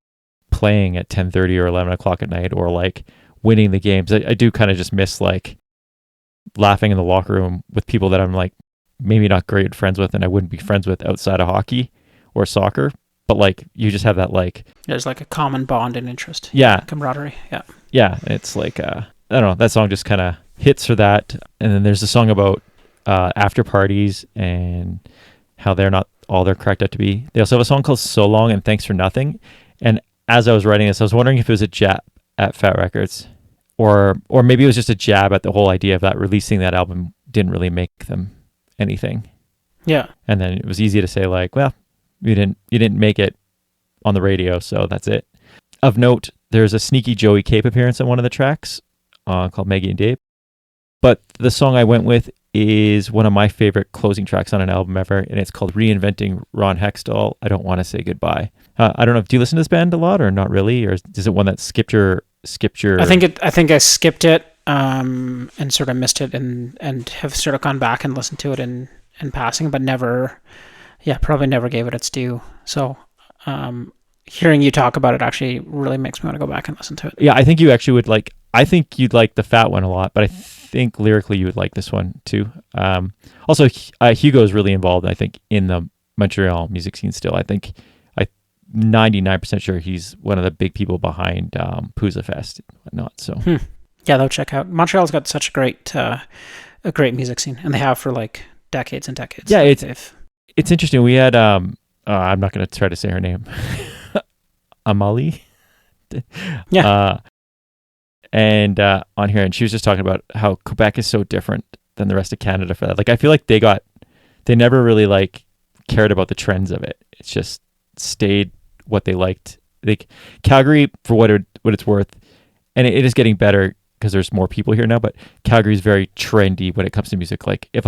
playing at 10:30 or 11 o'clock at night, or like winning the games. I do kind of just miss like laughing in the locker room with people that I'm like maybe not great friends with, and I wouldn't be friends with outside of hockey or soccer. But like you just have that like There's like a common bond and interest. Yeah. Camaraderie. Yeah. Yeah, it's like I don't know, that song just kind of hits for that. And then there's a song about after parties and how they're not all they're cracked up to be. They also have a song called So Long and Thanks for Nothing. And as I was writing this, I was wondering if it was a jab at Fat Records, or maybe it was just a jab at the whole idea of that releasing that album didn't really make them anything. Yeah. And then it was easy to say like, well, you didn't make it on the radio, so that's it. Of note, there's a sneaky Joey Cape appearance on one of the tracks called Maggie and Dave. But the song I went with is one of my favorite closing tracks on an album ever, and it's called Reinventing Ron Hextall, I Don't Want to Say Goodbye. I don't know, do you listen to this band a lot or not really? Or is it one that skipped your I think I skipped it and sort of missed it and have sort of gone back and listened to it in passing, but probably never gave it its due. So hearing you talk about it actually really makes me want to go back and listen to it. Yeah, I think you actually would like, I think you'd like the Fat one a lot, but I think lyrically you would like this one too. Also, Hugo is really involved, I think, in the Montreal music scene still. I'm 99% sure he's one of the big people behind Pooza Fest and whatnot. So yeah, they'll check out. Montreal's got such a great music scene, and they have for like decades and decades. Yeah, it's interesting. We had I'm not going to try to say her name. Amali. Yeah. And on here, and she was just talking about how Quebec is so different than the rest of Canada for that. Like, I feel like they never really like cared about the trends of it. It's just stayed what they liked. Like Calgary, for what it's worth, and it is getting better because there's more people here now, but Calgary is very trendy when it comes to music. Like if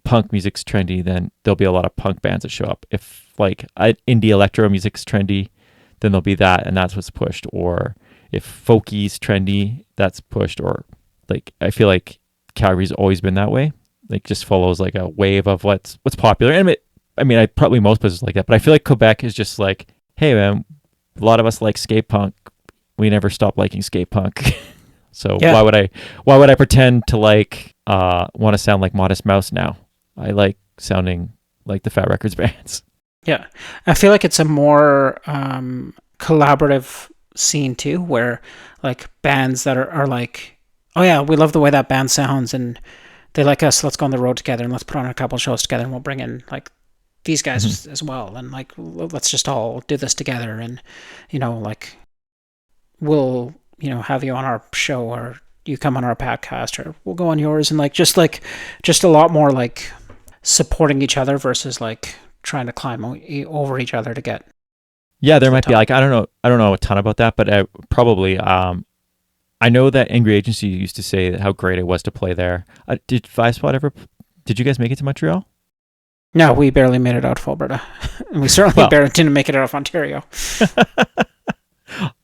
punk music's trendy, then there'll be a lot of punk bands that show up. If like indie electro music's trendy, then there'll be that, and that's what's pushed. Or if folky's trendy, that's pushed. Or like I feel like Calgary's always been that way. Like just follows like a wave of what's popular. And probably most places like that, but I feel like Quebec is just like, hey man, a lot of us like skate punk. We never stopped liking skate punk. So yeah. Why would I pretend to like want to sound like Modest Mouse now? I like sounding like the Fat Records bands. Yeah. I feel like it's a more collaborative scene too, where like bands that are like, oh yeah, we love the way that band sounds and they like us, let's go on the road together and let's put on a couple shows together and we'll bring in like these guys as well, and like let's just all do this together, and like we'll have you on our show, or you come on our podcast, or we'll go on yours, and like just a lot more like supporting each other versus like trying to climb over each other to get. Yeah, there might be like I don't know a ton about that, but probably I know that Angry Agency used to say how great it was to play there. Did you guys make it to Montreal? No, we barely made it out of Alberta. And we certainly barely didn't make it out of Ontario.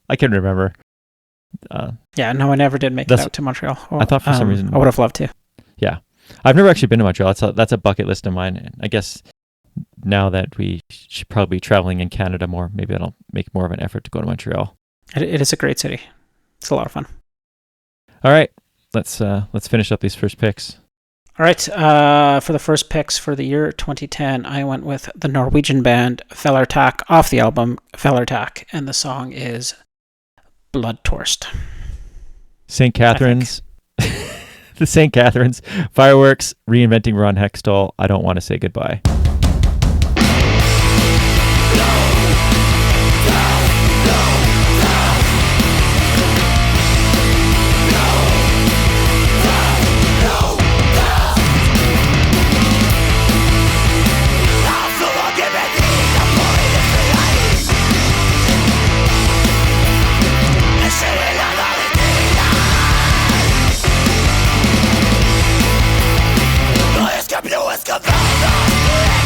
I can remember. Yeah, no, I never did make it out to Montreal. I thought for some reason I would have loved to. Yeah, I've never actually been to Montreal. That's a bucket list of mine. And I guess now that we should probably be traveling in Canada more, maybe I'll make more of an effort to go to Montreal. It is a great city. It's a lot of fun. All right, let's finish up these first picks. All right, for the first picks for the year 2010, I went with the Norwegian band Kvelertak off the album Kvelertak, and the song is Bloodtorst. Sainte Catherines, the Sainte Catherines, Fireworks, Reinventing Ron Hextall, I Don't Want to Say Goodbye. Escapé, escapé.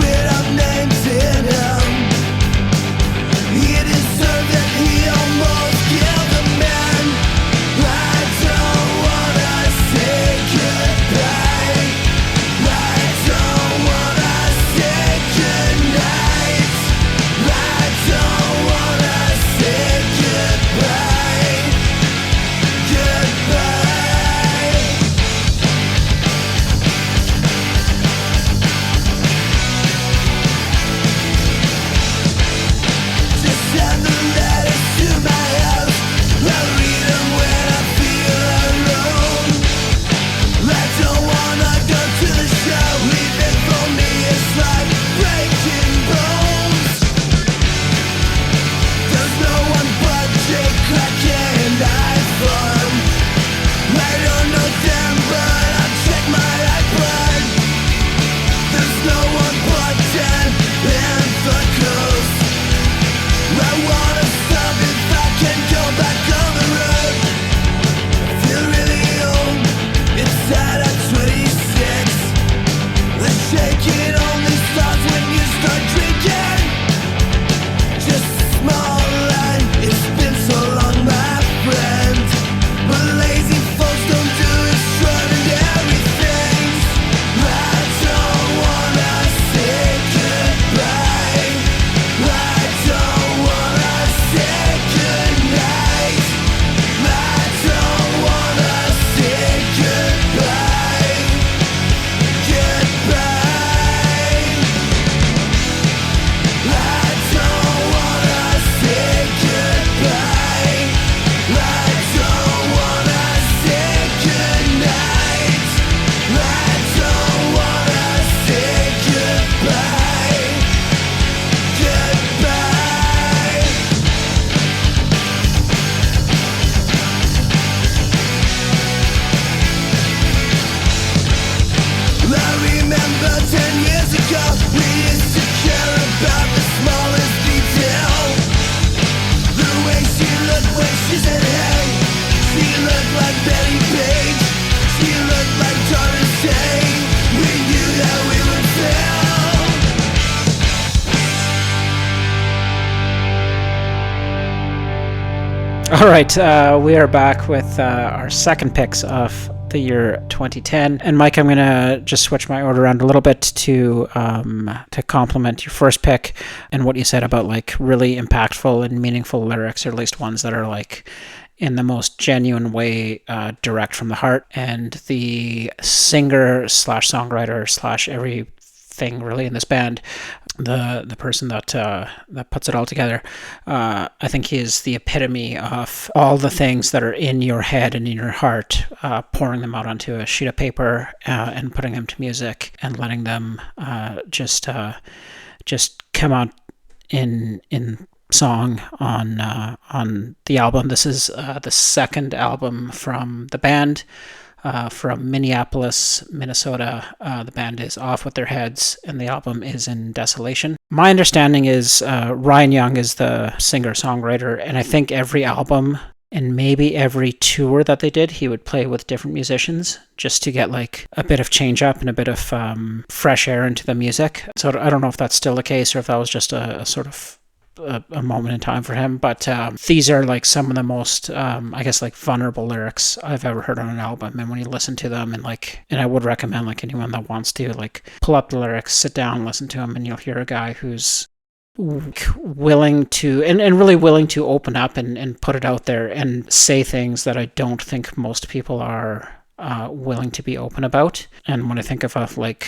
made up names in him. He deserved it, he almost killed a man. I don't wanna say goodbye. I don't wanna say goodnight. I don't wanna say goodbye. Goodbye. Just send the letters to my house. I read them when I feel alone. I don't wanna go to the show. Leaving for me is like breaking bones. There's no one but Jake, Crack and iPhone. I don't know them, but I'll check my iPod. There's no one but Dan and the coast. I wanna stop if I can go back on the road. I feel really old, inside at 26. The shaking only starts when you start drinking. Just a small line, it's been so long, my friend. But lazy folks don't do extraordinary things. I don't wanna say goodbye. I don't wanna say goodnight. I don't wanna say goodbye. Goodbye. I don't wanna say goodbye. I don't wanna say goodnight. I don't wanna say goodbye. Goodbye. I remember 10 years ago, we used to care about the smallest detail. The way she looked when she said hey. She looked like Betty Page. She looked like Doris Day. We knew that we would fail. All right, we are back with our second picks of the year 2010. And Mike, I'm going to just switch my order around a little bit to complement your first pick and what you said about like really impactful and meaningful lyrics, or at least ones that are like in the most genuine way, direct from the heart. And the singer slash songwriter slash everything really in this band, the person that puts it all together, I think he is the epitome of all the things that are in your head and in your heart, pouring them out onto a sheet of paper and putting them to music and letting them just come out in song on the album. This is the second album from the band. From Minneapolis, Minnesota. The band is Off With Their Heads, and the album is In Desolation. My understanding is Ryan Young is the singer-songwriter, and I think every album and maybe every tour that they did, he would play with different musicians just to get like a bit of change up and a bit of fresh air into the music. So I don't know if that's still the case or if that was just a sort of a moment in time for him, but these are like some of the most I guess like vulnerable lyrics I've ever heard on an album. And when you listen to them, and I would recommend like anyone that wants to like pull up the lyrics, sit down, listen to them, and you'll hear a guy who's willing to and really willing to open up and put it out there and say things that I don't think most people are willing to be open about. And when I think of like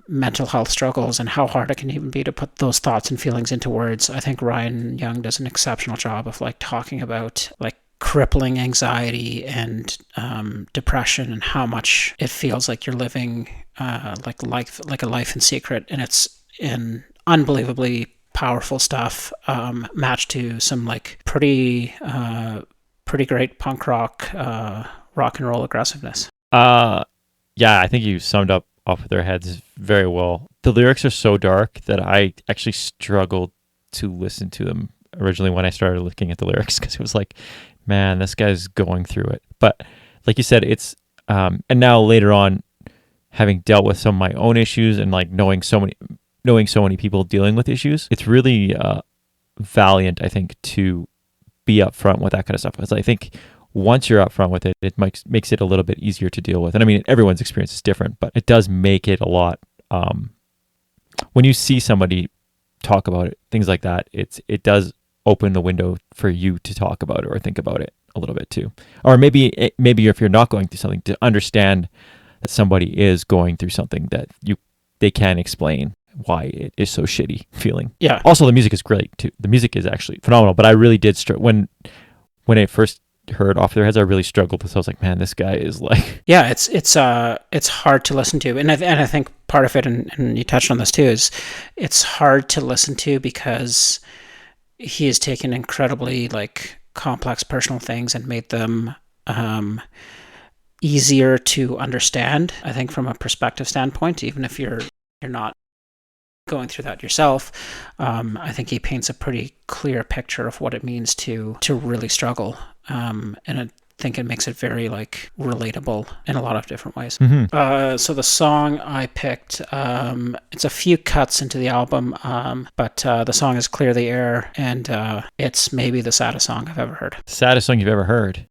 mental health struggles and how hard it can even be to put those thoughts and feelings into words, I think Ryan Young does an exceptional job of like talking about like crippling anxiety and depression and how much it feels like you're living like a life in secret. And it's in unbelievably powerful stuff, matched to some like pretty great punk rock and roll aggressiveness. Yeah, I think you summed up Off With Their Heads very well. The lyrics are so dark that I actually struggled to listen to them originally when I started looking at the lyrics, because it was like, man, this guy's going through it. But like you said, it's and now later on having dealt with some of my own issues and like knowing so many people dealing with issues, it's really valiant, I think, to be upfront with that kind of stuff. Because I think once you're upfront with it, it makes it a little bit easier to deal with. And I mean, everyone's experience is different, but it does make it a lot. When you see somebody talk about it, things like that, it does open the window for you to talk about it or think about it a little bit too. Or maybe if you're not going through something, to understand that somebody is going through something that they can explain why it is so shitty feeling. Yeah. Also, the music is great too. The music is actually phenomenal, but I really did when I first heard Off Their Heads, I really struggled with. I was like, man, this guy is like... Yeah, it's hard to listen to. And I think part of it, and you touched on this too, is it's hard to listen to because he has taken incredibly like complex personal things and made them easier to understand, I think, from a perspective standpoint, even if you're not going through that yourself. I think he paints a pretty clear picture of what it means to really struggle. And I think it makes it very like relatable in a lot of different ways. Mm-hmm. So the song I picked, it's a few cuts into the album, but the song is Clear the Air, and it's maybe the saddest song I've ever heard. Saddest song you've ever heard?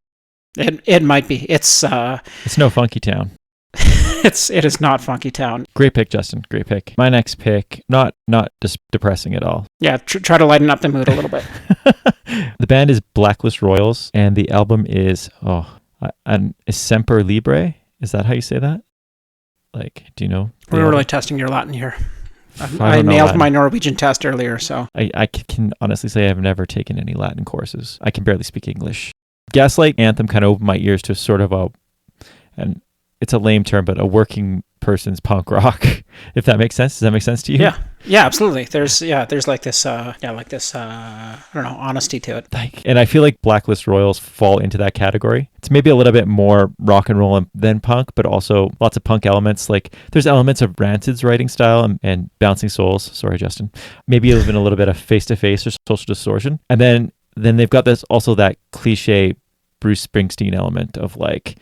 It might be. It's no Funky Town. It is not Funky Town. Great pick, Justin. Great pick. My next pick, not depressing at all. Yeah, try to lighten up the mood a little bit. The band is Blacklist Royals, and the album is an Semper Libre. Is that how you say that? Like, do you know? We're really testing your Latin here. I nailed Latin. My Norwegian test earlier, so I can honestly say I've never taken any Latin courses. I can barely speak English. Gaslight Anthem kind of opened my ears to sort of and it's a lame term, but a working person's punk rock, if that makes sense. Does that make sense to you? Yeah, absolutely. There's like this I don't know, honesty to it. And I feel like Blacklist Royals fall into that category. It's maybe a little bit more rock and roll than punk, but also lots of punk elements. Like there's elements of Rancid's writing style and Bouncing Souls. Sorry, Justin. Maybe even a little bit of Face to Face or Social Distortion. And then they've got that cliche Bruce Springsteen element of like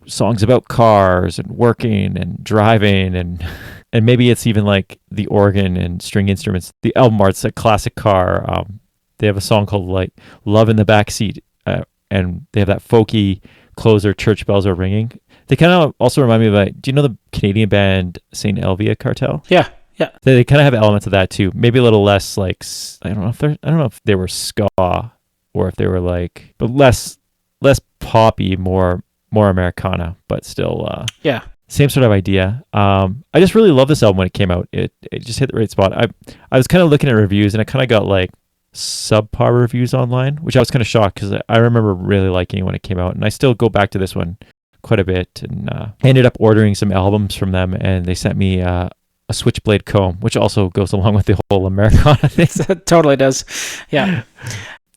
songs about cars and working and driving and maybe it's even like the organ and string instruments. The album art's a classic car. They have a song called like Love in the Backseat, and they have that folky closer, Church Bells Are Ringing. They kind of also remind me of do you know the Canadian band Saint Elvia Cartel? Yeah. They kind of have elements of that too. Maybe a little less like, I don't know if they were ska or if they were like, but less poppy, more Americana, but still same sort of idea. I just really love this album when it came out. It just hit the right spot. I was kind of looking at reviews and I kind of got like subpar reviews online, which I was kind of shocked because I remember really liking it when it came out, and I still go back to this one quite a bit. And I ended up ordering some albums from them, and they sent me a Switchblade comb, which also goes along with the whole Americana thing. It totally does. Yeah.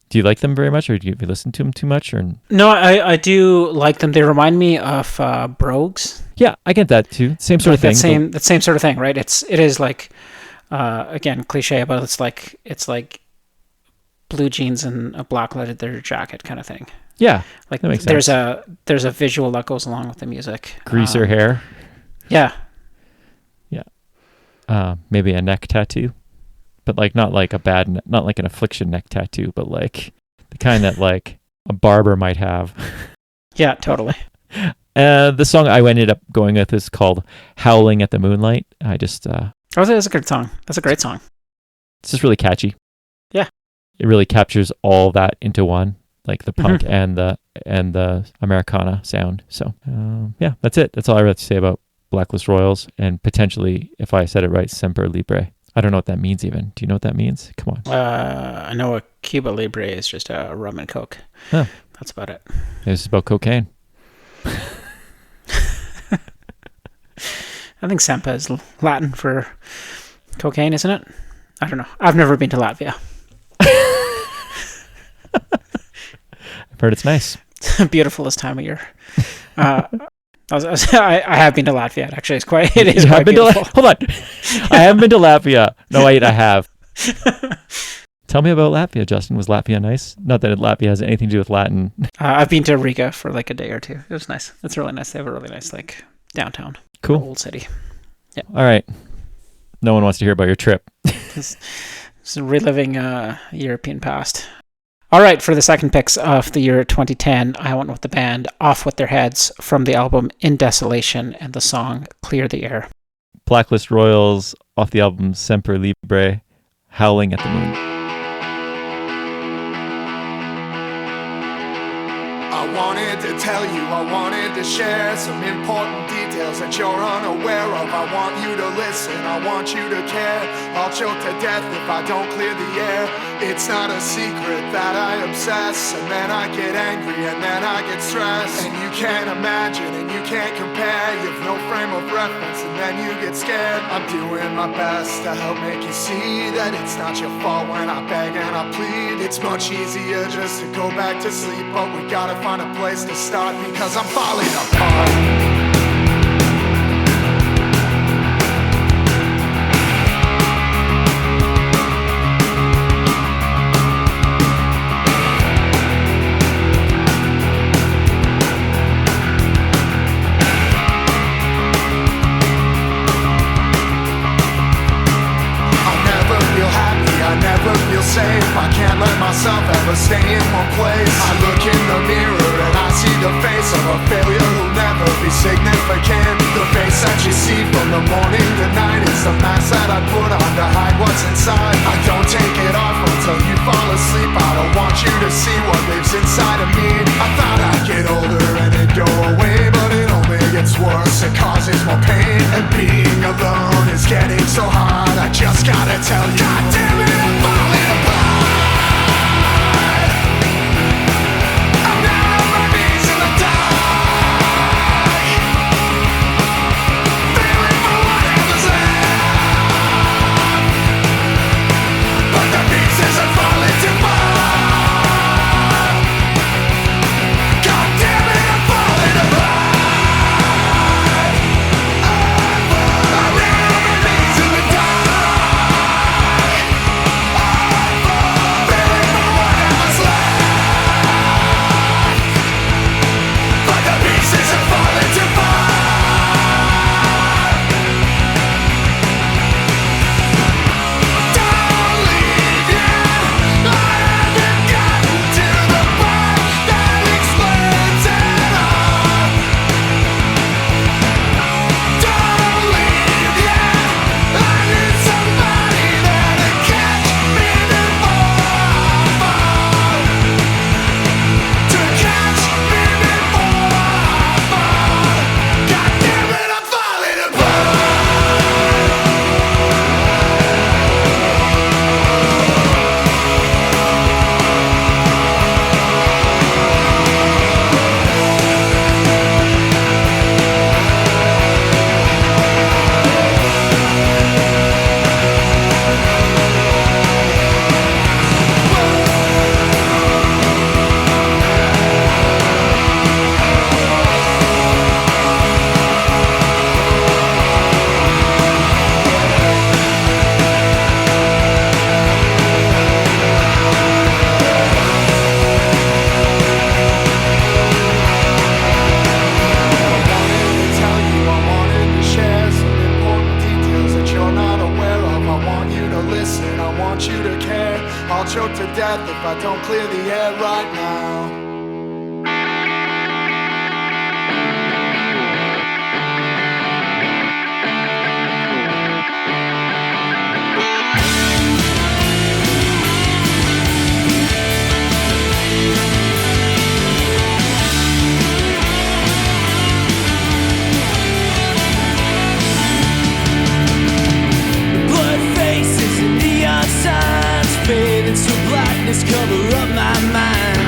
Do you like them very much, or do you listen to them too much? Or no, I do like them. They remind me of Brogues. Yeah, I get that too. Same sort of thing. That same sort of thing, right? It is like again cliche, but it's like blue jeans and a black leather jacket kind of thing. Yeah, like that makes sense. There's a visual that goes along with the music. Greaser hair. Yeah. Maybe a neck tattoo. But like not like an affliction neck tattoo, but like the kind that like a barber might have. Yeah, totally. The song I ended up going with is called "Howling at the Moonlight." I just that's a good song. That's a great song. It's just really catchy. Yeah, it really captures all that into one, like the punk and the Americana sound. So yeah, that's it. That's all I have to say about Blacklist Royals, and potentially, if I said it right, Semper Libre. I don't know what that means even. Do you know what that means? Come on. I know a Cuba Libre is just a rum and coke. Huh. That's about it. It's about cocaine. I think Sempa is Latin for cocaine, isn't it? I don't know. I've never been to Latvia. I've heard it's nice. Beautiful this time of year. I have been to Latvia. Actually, it is quite beautiful. Hold on. I haven't been to Latvia. No, wait, I have. Tell me about Latvia, Justin. Was Latvia nice? Not that Latvia has anything to do with Latin. I've been to Riga for like a day or two. It was nice. It's really nice. They have a really nice like downtown. Cool. Old City. All right. No one wants to hear about your trip. It's reliving European past. All right, for the second picks of the year 2010, I went with the band Off With Their Heads from the album In Desolation and the song Clear the Air. Blacklist Royals off the album Semper Libre, Howling at the Moon. I wanted to tell you, I wanted to share some important details that you're unaware of. I want you to listen, I want you to care. I'll choke to death if I don't clear the air. It's not a secret that I obsess, and then I get angry, and then I get stressed. And you can't imagine, and you can't compare. You've no frame of reference, and then you get scared. I'm doing my best to help make you see that it's not your fault when I beg and I plead. It's much easier just to go back to sleep, but we gotta find a place to start because I'm falling apart. Safe. I can't let myself ever stay in one place. I look in the mirror and I see the face of a failure who'll never be significant. The face that you see from the morning to night is the mask that I put on to hide what's inside. I don't take it off until you fall asleep. I don't want you to see what lives inside of me. I thought I'd get older and it'd go away, but it only gets worse. It causes more pain, and being alone is getting so hard. I just gotta tell you, God damn it, I'm falling apart. I'm down on my knees in the dark, feeling for whatever's left, but the pieces are falling too far. God damn it, I'm falling apart. I'm down on my knees in the dark, feeling for whatever's left, but the pieces are falling too far. Don't leave yet, I haven't gotten to the part that explains it all. Don't leave yet, I need somebody there to catch me before I fall. To catch me before I fall. God damn it, I'm falling apart. I'll choke to death if I don't clear the air right now. Blood faces and neon signs fade into blackness, cover up my mind.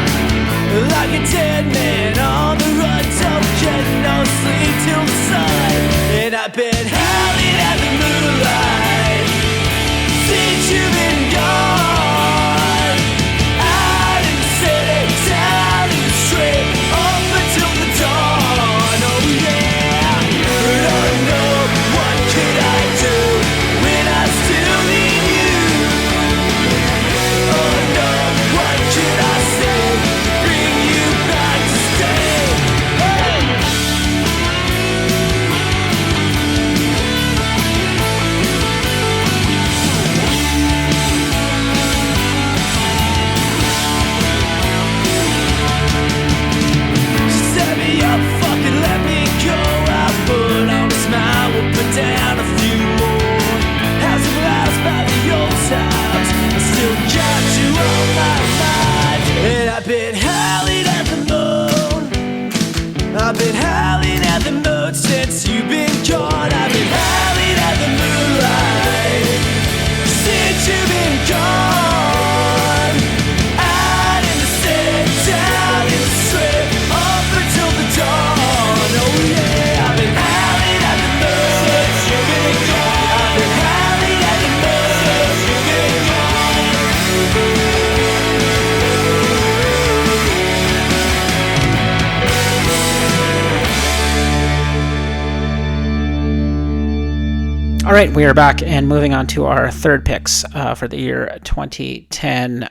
All right, we are back and moving on to our third picks for the year 2010.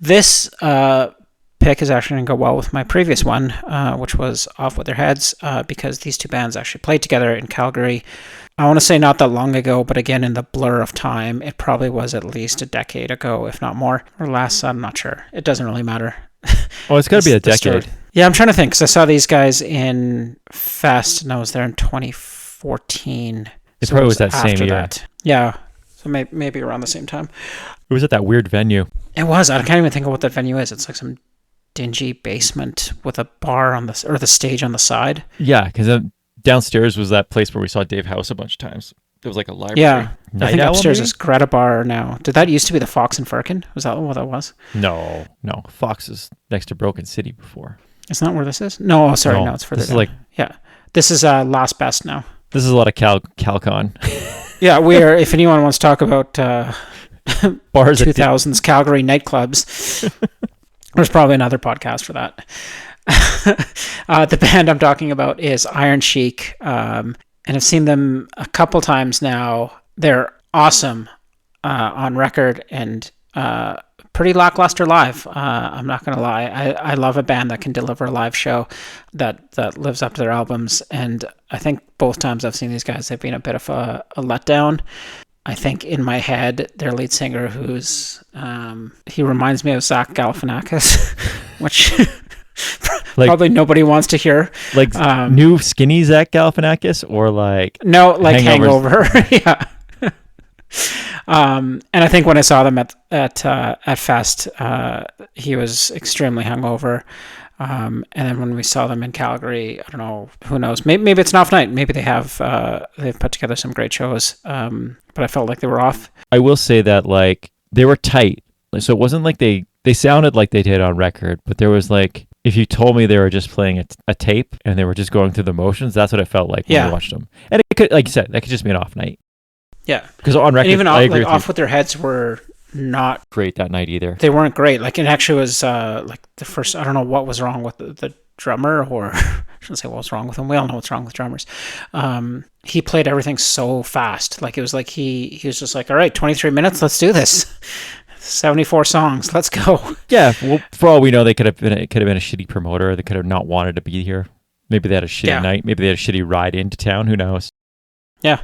This pick is actually going to go well with my previous one, which was Off With Their Heads, because these two bands actually played together in Calgary. I want to say not that long ago, but again, in the blur of time, it probably was at least a decade ago, if not more, or less. I'm not sure. It doesn't really matter. Oh, it's got to be a decade. Yeah, I'm trying to think, because I saw these guys in Fest, and I was there in 2014. It probably was that same year. That. Yeah, so maybe around the same time. It was at that weird venue. It was. I can't even think of what that venue is. It's like some dingy basement with a bar on the, or the stage on the side. Yeah, because downstairs was that place where we saw Dave House a bunch of times. There was like a library. Yeah, I think upstairs maybe? is Greta Bar now. Did that used to be the Fox and Firkin? Was that what that was? No. Fox is next to Broken City before. Isn't that where this is? No, oh, sorry, no, it's further down. Yeah, this is Last Best now. This is a lot of CalCon. Yeah, we are. If anyone wants to talk about bars, 2000s Calgary nightclubs, there's probably another podcast for that. The band I'm talking about is Iron Chic, and I've seen them a couple times now. They're awesome on record and pretty lackluster live. I'm not going to lie. I love a band that can deliver a live show that lives up to their albums. And I think both times I've seen these guys, they've been a bit of a letdown. I think in my head, their lead singer, he reminds me of Zach Galifianakis, which probably nobody wants to hear. Like new skinny Zach Galifianakis, or like Hangover. Yeah. And I think when I saw them at Fest, he was extremely hungover. And then when we saw them in Calgary, I don't know, who knows? Maybe it's an off night. Maybe they've put together some great shows. But I felt like they were off. I will say that like they were tight, so it wasn't like they sounded like they did on record, but there was like, if you told me they were just playing a tape and they were just going through the motions, that's what it felt like when we watched them. And it could, like you said, that could just be an off night. Yeah, because on record, and even I agree with Off With Their Heads were not great that night either. They weren't great. Like, it actually was like the first. I don't know what was wrong with the drummer, or I shouldn't say what was wrong with him. We all know what's wrong with drummers. He played everything so fast. Like, it was like he was just like, all right, 23 minutes, let's do this. 74 songs, let's go. Yeah, well, for all we know, it could have been a shitty promoter. They could have not wanted to be here. Maybe they had a shitty night. Maybe they had a shitty ride into town. Who knows? Yeah.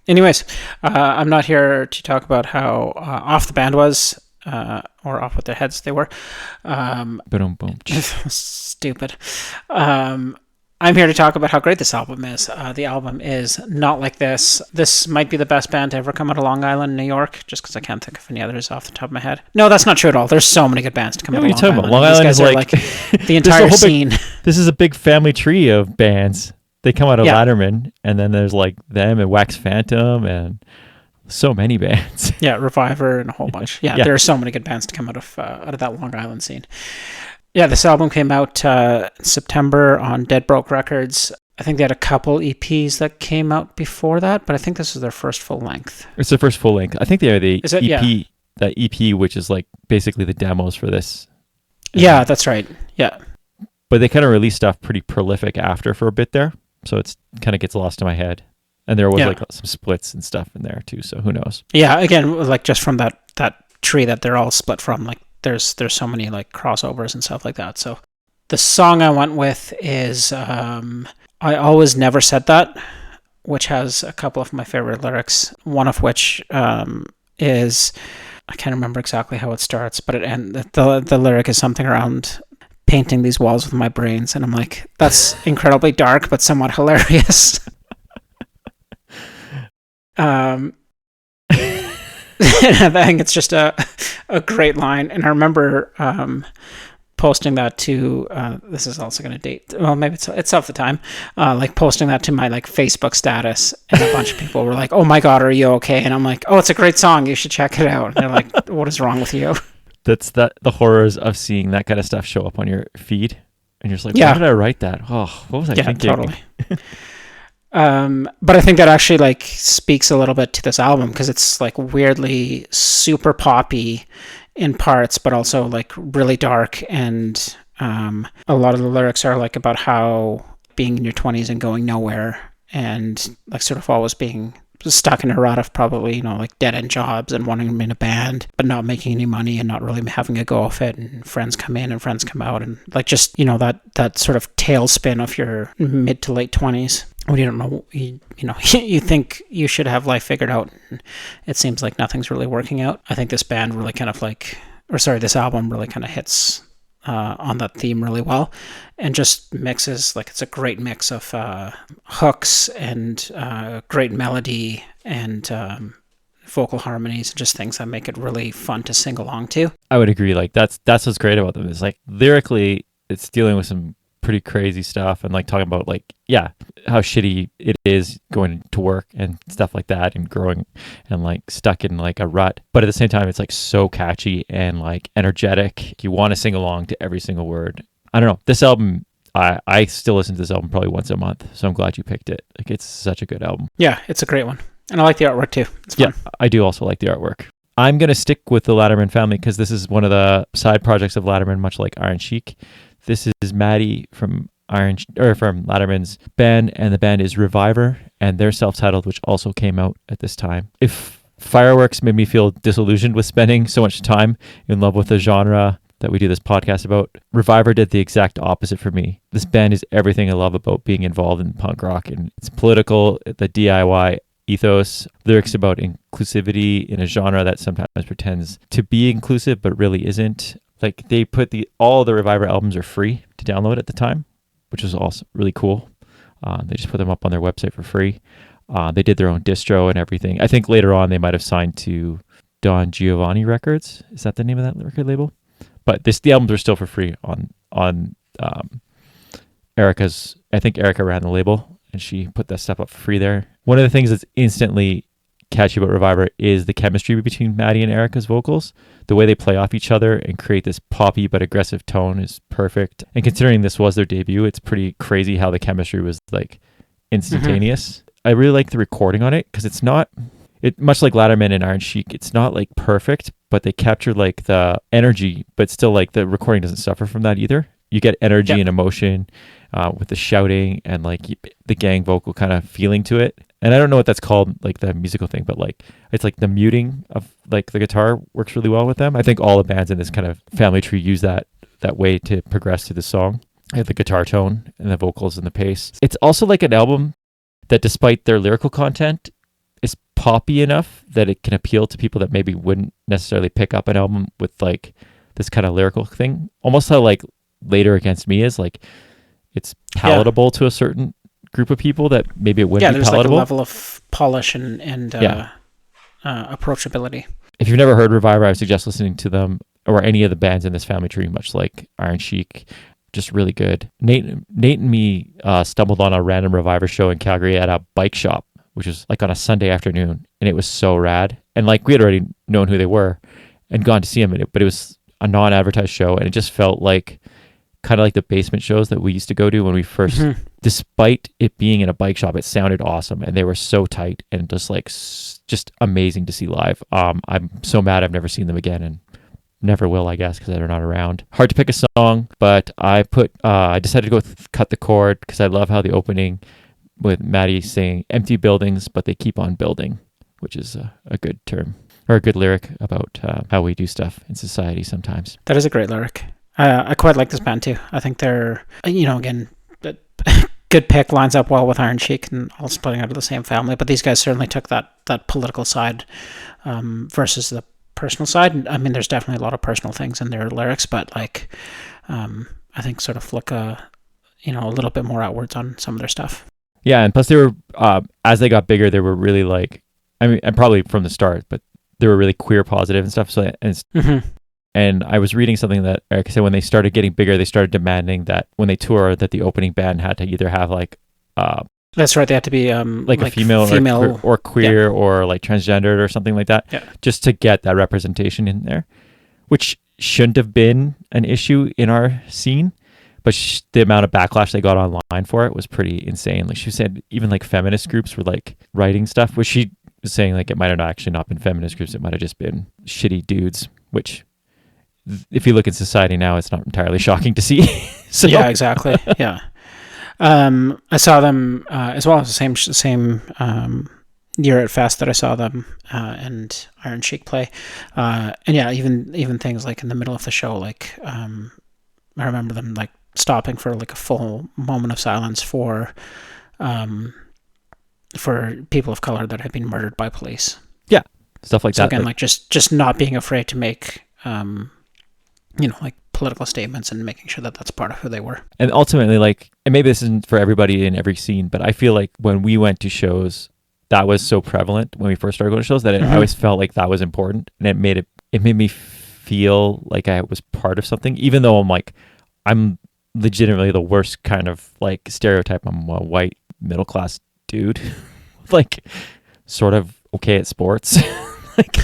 Anyways, I'm not here to talk about how off the band was, or off with their heads they were. Boom. Stupid. I'm here to talk about how great this album is. The album is Not Like This. This might be the best band to ever come out of Long Island, New York, just because I can't think of any others off the top of my head. No, that's not true at all. There's so many good bands to come out of Long Island. Long Island is like the entire scene. This is a big family tree of bands. They come out of Latterman, and then there's like them and Wax Phantom and so many bands. Yeah, RVIVR and a whole bunch. Yeah, there are so many good bands to come out of that Long Island scene. Yeah, this album came out in September on Dead Broke Records. I think they had a couple EPs that came out before that, but I think this is their first full length. It's their first full length. I think they are the EP, yeah. That EP, which is like basically the demos for this. Yeah, that's right. Yeah. But they kind of released stuff pretty prolific after for a bit there. So it's kind of gets lost in my head. And there was like some splits and stuff in there too. So who knows? Yeah, again, like just from that tree that they're all split from, like there's so many like crossovers and stuff like that. So the song I went with is I Always Never Said That, which has a couple of my favorite lyrics. One of which is, I can't remember exactly how it starts, but the lyric is something around painting these walls with my brains, and I'm like, that's incredibly dark but somewhat hilarious. I think it's just a great line, and I remember posting that to this is also going to date, well, maybe it's off the time, like posting that to my like Facebook status, and a bunch of people were like, oh my god, are you okay? And I'm like, oh, it's a great song, you should check it out. And they're like, what is wrong with you? That's the horrors of seeing that kind of stuff show up on your feed, and you're just like, why did I write that? Oh, what was I thinking? Totally. But I think that actually like speaks a little bit to this album, because it's like weirdly super poppy in parts, but also like really dark, and a lot of the lyrics are like about how being in your 20s and going nowhere, and like sort of always being stuck in a rut of probably, like dead-end jobs and wanting to be in a band, but not making any money and not really having a go of it, and friends come in and friends come out, and like just, that sort of tailspin of your mid to late 20s. When you don't know, you think you should have life figured out, and it seems like nothing's really working out. I think this band really kind of this album really kind of hits on that theme really well, and just mixes, like, it's a great mix of hooks and great melody and vocal harmonies, and just things that make it really fun to sing along to. I would agree. Like that's what's great about them, is like lyrically it's dealing with some pretty crazy stuff, and like talking about like how shitty it is going to work and stuff like that, and growing and like stuck in like a rut, but at the same time it's like so catchy and like energetic. You want to sing along to every single word. I don't know, this album, I still listen to this album probably once a month, so I'm glad you picked it. Like, it's such a good album. Yeah, it's a great one, and I like the artwork too. It's fun. Yeah, I do also like the artwork. I'm going to stick with the Latterman family because this is one of the side projects of Latterman, much like Iron Chic. This is Matty from Latterman's band, and the band is RVIVR, and they're self-titled, which also came out at this time. If Fireworks made me feel disillusioned with spending so much time in love with the genre that we do this podcast about, RVIVR did the exact opposite for me. This band is everything I love about being involved in punk rock, and it's political, the DIY ethos, lyrics about inclusivity in a genre that sometimes pretends to be inclusive but really isn't. Like, they put all the RVIVR albums are free to download at the time, which was also really cool. They just put them up on their website for free. They did their own distro and everything. I think later on they might have signed to Don Giovanni Records. Is that the name of that record label? But the albums are still for free on Erica's. I think Erica ran the label, and she put that stuff up for free there. One of the things that's instantly catchy about RVIVR is the chemistry between Matty and Erica's vocals. The way they play off each other and create this poppy but aggressive tone is perfect. And considering this was their debut, it's pretty crazy how the chemistry was like instantaneous. Mm-hmm. I really like the recording on it because it's not, much like Latterman and Iron Chic, it's not like perfect, but they capture like the energy, but still like the recording doesn't suffer from that either. You get energy and emotion with the shouting and like the gang vocal kind of feeling to it. And I don't know what that's called, like the musical thing, but like it's like the muting of like the guitar works really well with them. I think all the bands in this kind of family tree use that way to progress through the song. The guitar tone and the vocals and the pace. It's also like an album that, despite their lyrical content, is poppy enough that it can appeal to people that maybe wouldn't necessarily pick up an album with like this kind of lyrical thing. Almost how like Later Against Me is, like it's palatable to a certain group of people that maybe it wouldn't be there's palatable. Like a level of polish and approachability. If you've never heard RVIVR, I would suggest listening to them or any of the bands in this family tree, much like Iron Chic. Just really good. Nate and me stumbled on a random RVIVR show in Calgary at a bike shop, which was like on a Sunday afternoon, and it was so rad. And like we had already known who they were and gone to see them, but it was a non-advertised show, and it just felt like kind of like the basement shows that we used to go to when we first, despite it being in a bike shop, it sounded awesome, and they were so tight and just like just amazing to see live. I'm so mad I've never seen them again, and never will, I guess, because they're not around. Hard to pick a song, but I decided to go with Cut the Cord because I love how the opening with Matty saying empty buildings, but they keep on building, which is a good term or a good lyric about how we do stuff in society sometimes. That is a great lyric. I quite like this band too. I think they're, again, good pick, lines up well with Iron Chic and all splitting out of the same family, but these guys certainly took that political side versus the personal side. I mean, there's definitely a lot of personal things in their lyrics, but like I think sort of look a little bit more outwards on some of their stuff. Yeah, and plus they were as they got bigger, they were really like, I mean, and probably from the start, but they were really queer positive and stuff. So and I was reading something that Eric said when they started getting bigger, they started demanding that when they tour, that the opening band had to either have like that's right, they had to be like a female or queer or like transgendered or something like that, just to get that representation in there, which shouldn't have been an issue in our scene, but the amount of backlash they got online for it was pretty insane. Like she said, even like feminist groups were like writing stuff, which she was saying like it might have actually not been feminist groups, it might have just been shitty dudes, which if you look at society now, it's not entirely shocking to see. So. Yeah, exactly. Yeah. I saw them as well as the same year at Fest that I saw them and Iron Chic play. And yeah, even things like in the middle of the show, like I remember them like stopping for like a full moment of silence for people of color that had been murdered by police. Yeah, stuff like so that. Again, like just not being afraid to make like political statements and making sure that that's part of who they were. And ultimately, like, and maybe this isn't for everybody in every scene, but I feel like when we went to shows, that was so prevalent when we first started going to shows that I always felt like that was important, and it made me feel like I was part of something, even though I'm legitimately the worst kind of like stereotype. I'm a white middle class dude, like sort of okay at sports. Like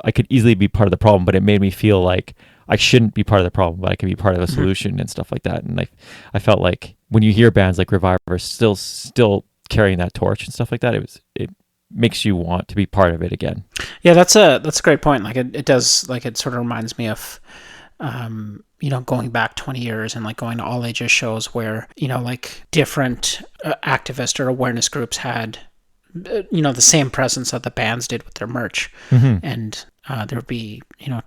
I could easily be part of the problem, but it made me feel like I shouldn't be part of the problem, but I could be part of the solution and stuff like that. And I felt like when you hear bands like RVIVR still carrying that torch and stuff like that, it makes you want to be part of it again. Yeah, that's a great point. Like it does, like it sort of reminds me of going back 20 years and like going to all ages shows where, like different activist or awareness groups had, the same presence that the bands did with their merch. And there would be,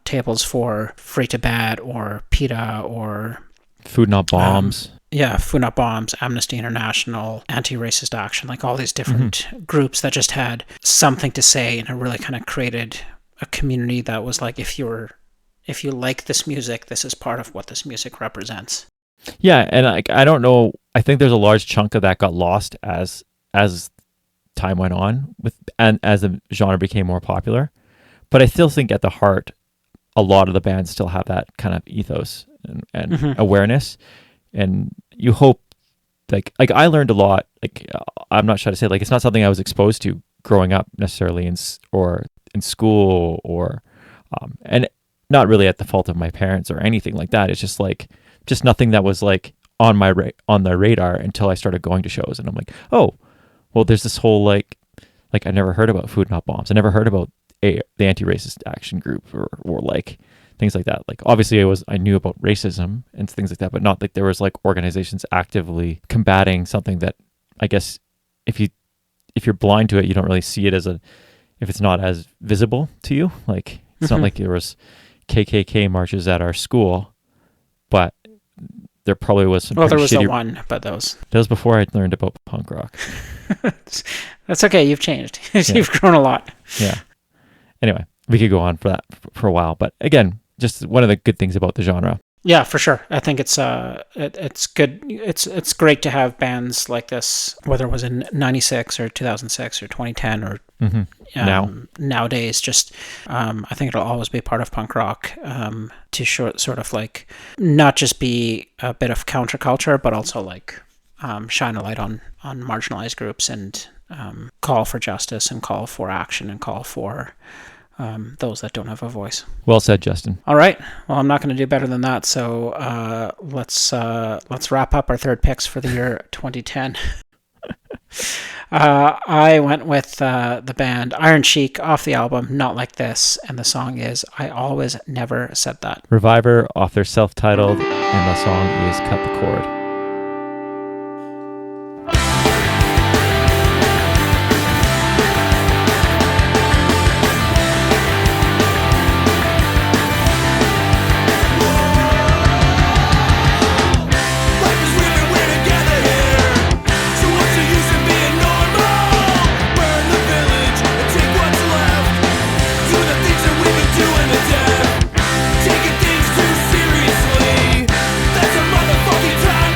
tables for Free to Bad or PETA or Food Not Bombs. Food Not Bombs, Amnesty International, Anti-Racist Action, like all these different groups that just had something to say, and it really kind of created a community that was like, if you like this music, this is part of what this music represents. Yeah, and I don't know, I think there's a large chunk of that got lost as time went on and as the genre became more popular. But I still think at the heart, a lot of the bands still have that kind of ethos and awareness. And you hope, like I learned a lot. Like I'm not sure to say, like it's not something I was exposed to growing up necessarily in school or and not really at the fault of my parents or anything like that. It's just nothing that was like on the radar until I started going to shows, and I'm like, oh, well, there's this whole like I never heard about Food Not Bombs. I never heard about the Anti-Racist Action Group or like things like that. Like obviously I knew about racism and things like that, but not like there was like organizations actively combating something that I guess if you're blind to it, you don't really see it if it's not as visible to you. Like it's not like there was KKK marches at our school, but there probably was some. Well, there was the one, but that was before I learned about punk rock. That's okay. You've changed. You've grown a lot. Yeah. Anyway, we could go on for that for a while, but again, just one of the good things about the genre. Yeah, for sure. I think it's good. It's great to have bands like this, whether it was in 96 or 2006 or 2010 or nowadays. Just I think it'll always be part of punk rock to sort of like not just be a bit of counterculture, but also like shine a light on marginalized groups and call for justice and call for action and call for those that don't have a voice. Well said, Justin. All right. Well, I'm not going to do better than that. So let's wrap up our third picks for the year 2010. I went with the band Iron Chic off the album Not Like This, and the song is I Always Never Said That. RVIVR off their self-titled, and the song is Cut the Cord. Taking things too seriously, that's a motherfucking time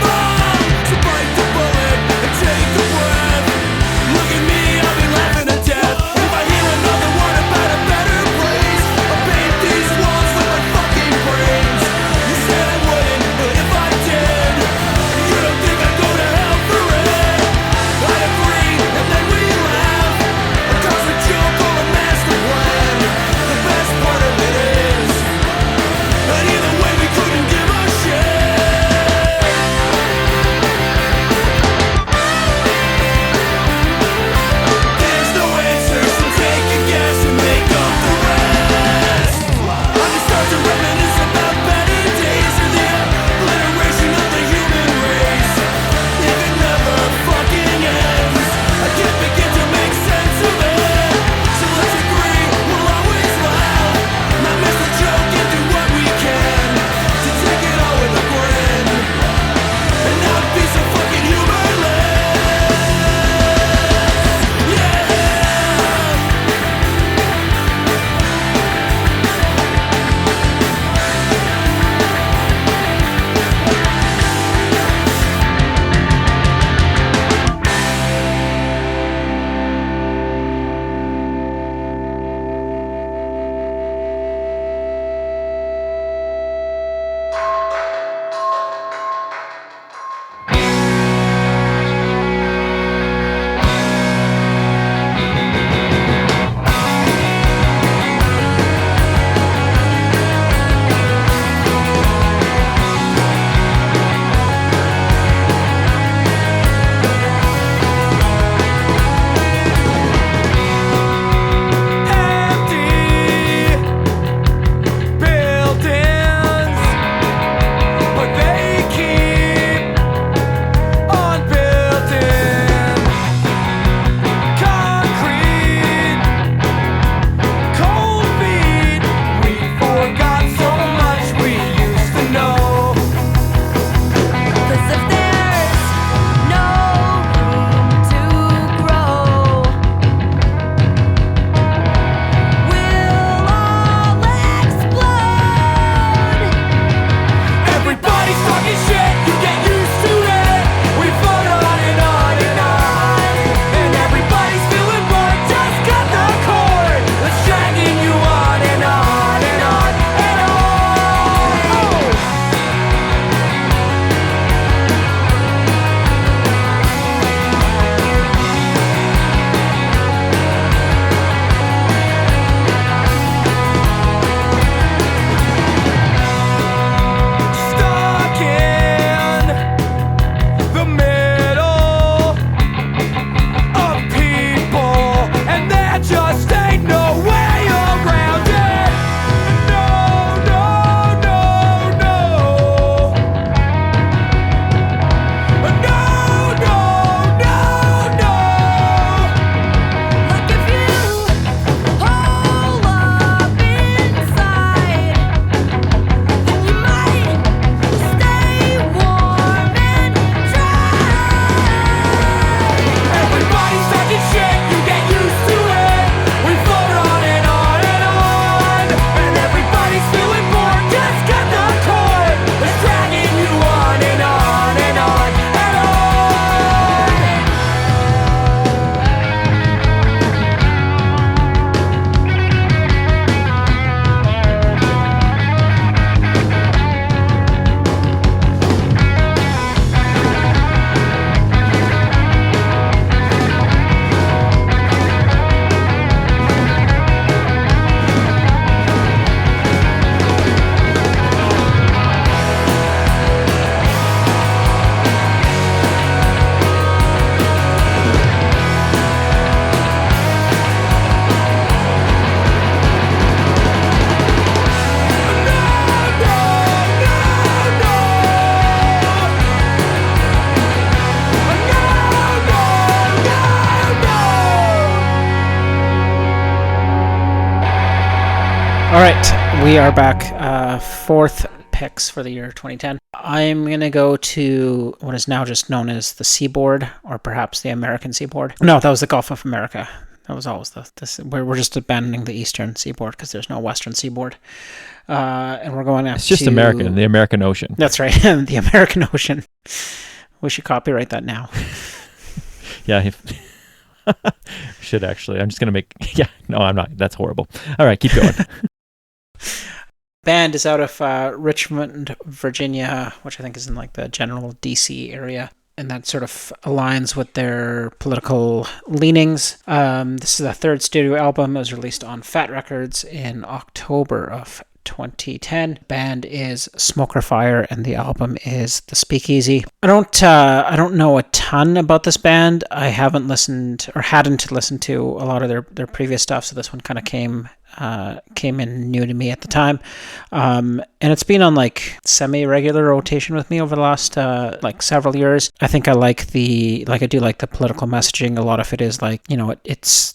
All right, we are back. Fourth picks for the year 2010. I'm going to go to what is now just known as the Seaboard, or perhaps the American Seaboard. No, that was the Gulf of America. That was always we're just abandoning the Eastern Seaboard because there's no Western Seaboard. And we're going after... It's just American, the American Ocean. That's right, the American Ocean. We should copyright that now. Yeah, should actually. I'm just going to make... Yeah, no, I'm not. That's horrible. All right, keep going. Band is out of Richmond, Virginia, which I think is in like the general DC area. And that sort of aligns with their political leanings. This is the third studio album. It was released on Fat Records in October of 2010. Band is Smoker Fire, and the album is The Speakeasy. I don't know a ton about this band. I hadn't listened to a lot of their previous stuff, so this one kind of came in new to me at the time, and it's been on like semi-regular rotation with me over the last like several years. I think I do like the political messaging. A lot of it is like, you know, it's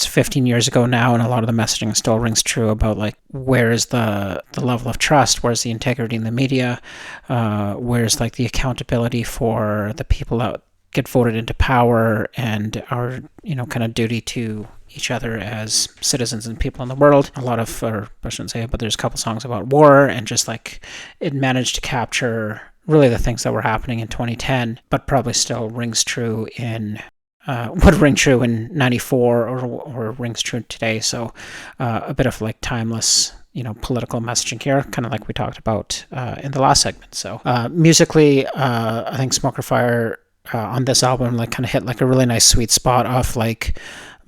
15 years ago now, and a lot of the messaging still rings true about like, where is the level of trust, where's the integrity in the media, where's like the accountability for the people that get voted into power, and our, you know, kind of duty to each other as citizens and people in the world. A lot of, or I shouldn't say it, but there's a couple songs about war, and just like it managed to capture really the things that were happening in 2010, but probably still rings true in would ring true in 94 or rings true today. So a bit of like timeless, you know, political messaging here, kind of like we talked about in the last segment. So musically, I think Smoker Fire on this album like kind of hit like a really nice sweet spot of like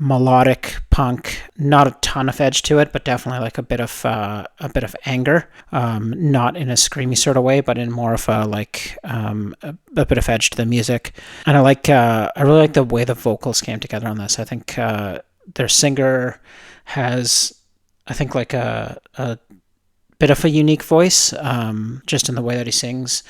melodic punk, not a ton of edge to it, but definitely like a bit of anger, not in a screamy sort of way, but in more of a like a bit of edge to the music. And I really like the way the vocals came together on this. I think their singer has, I think, like a bit of a unique voice, just in the way that he sings.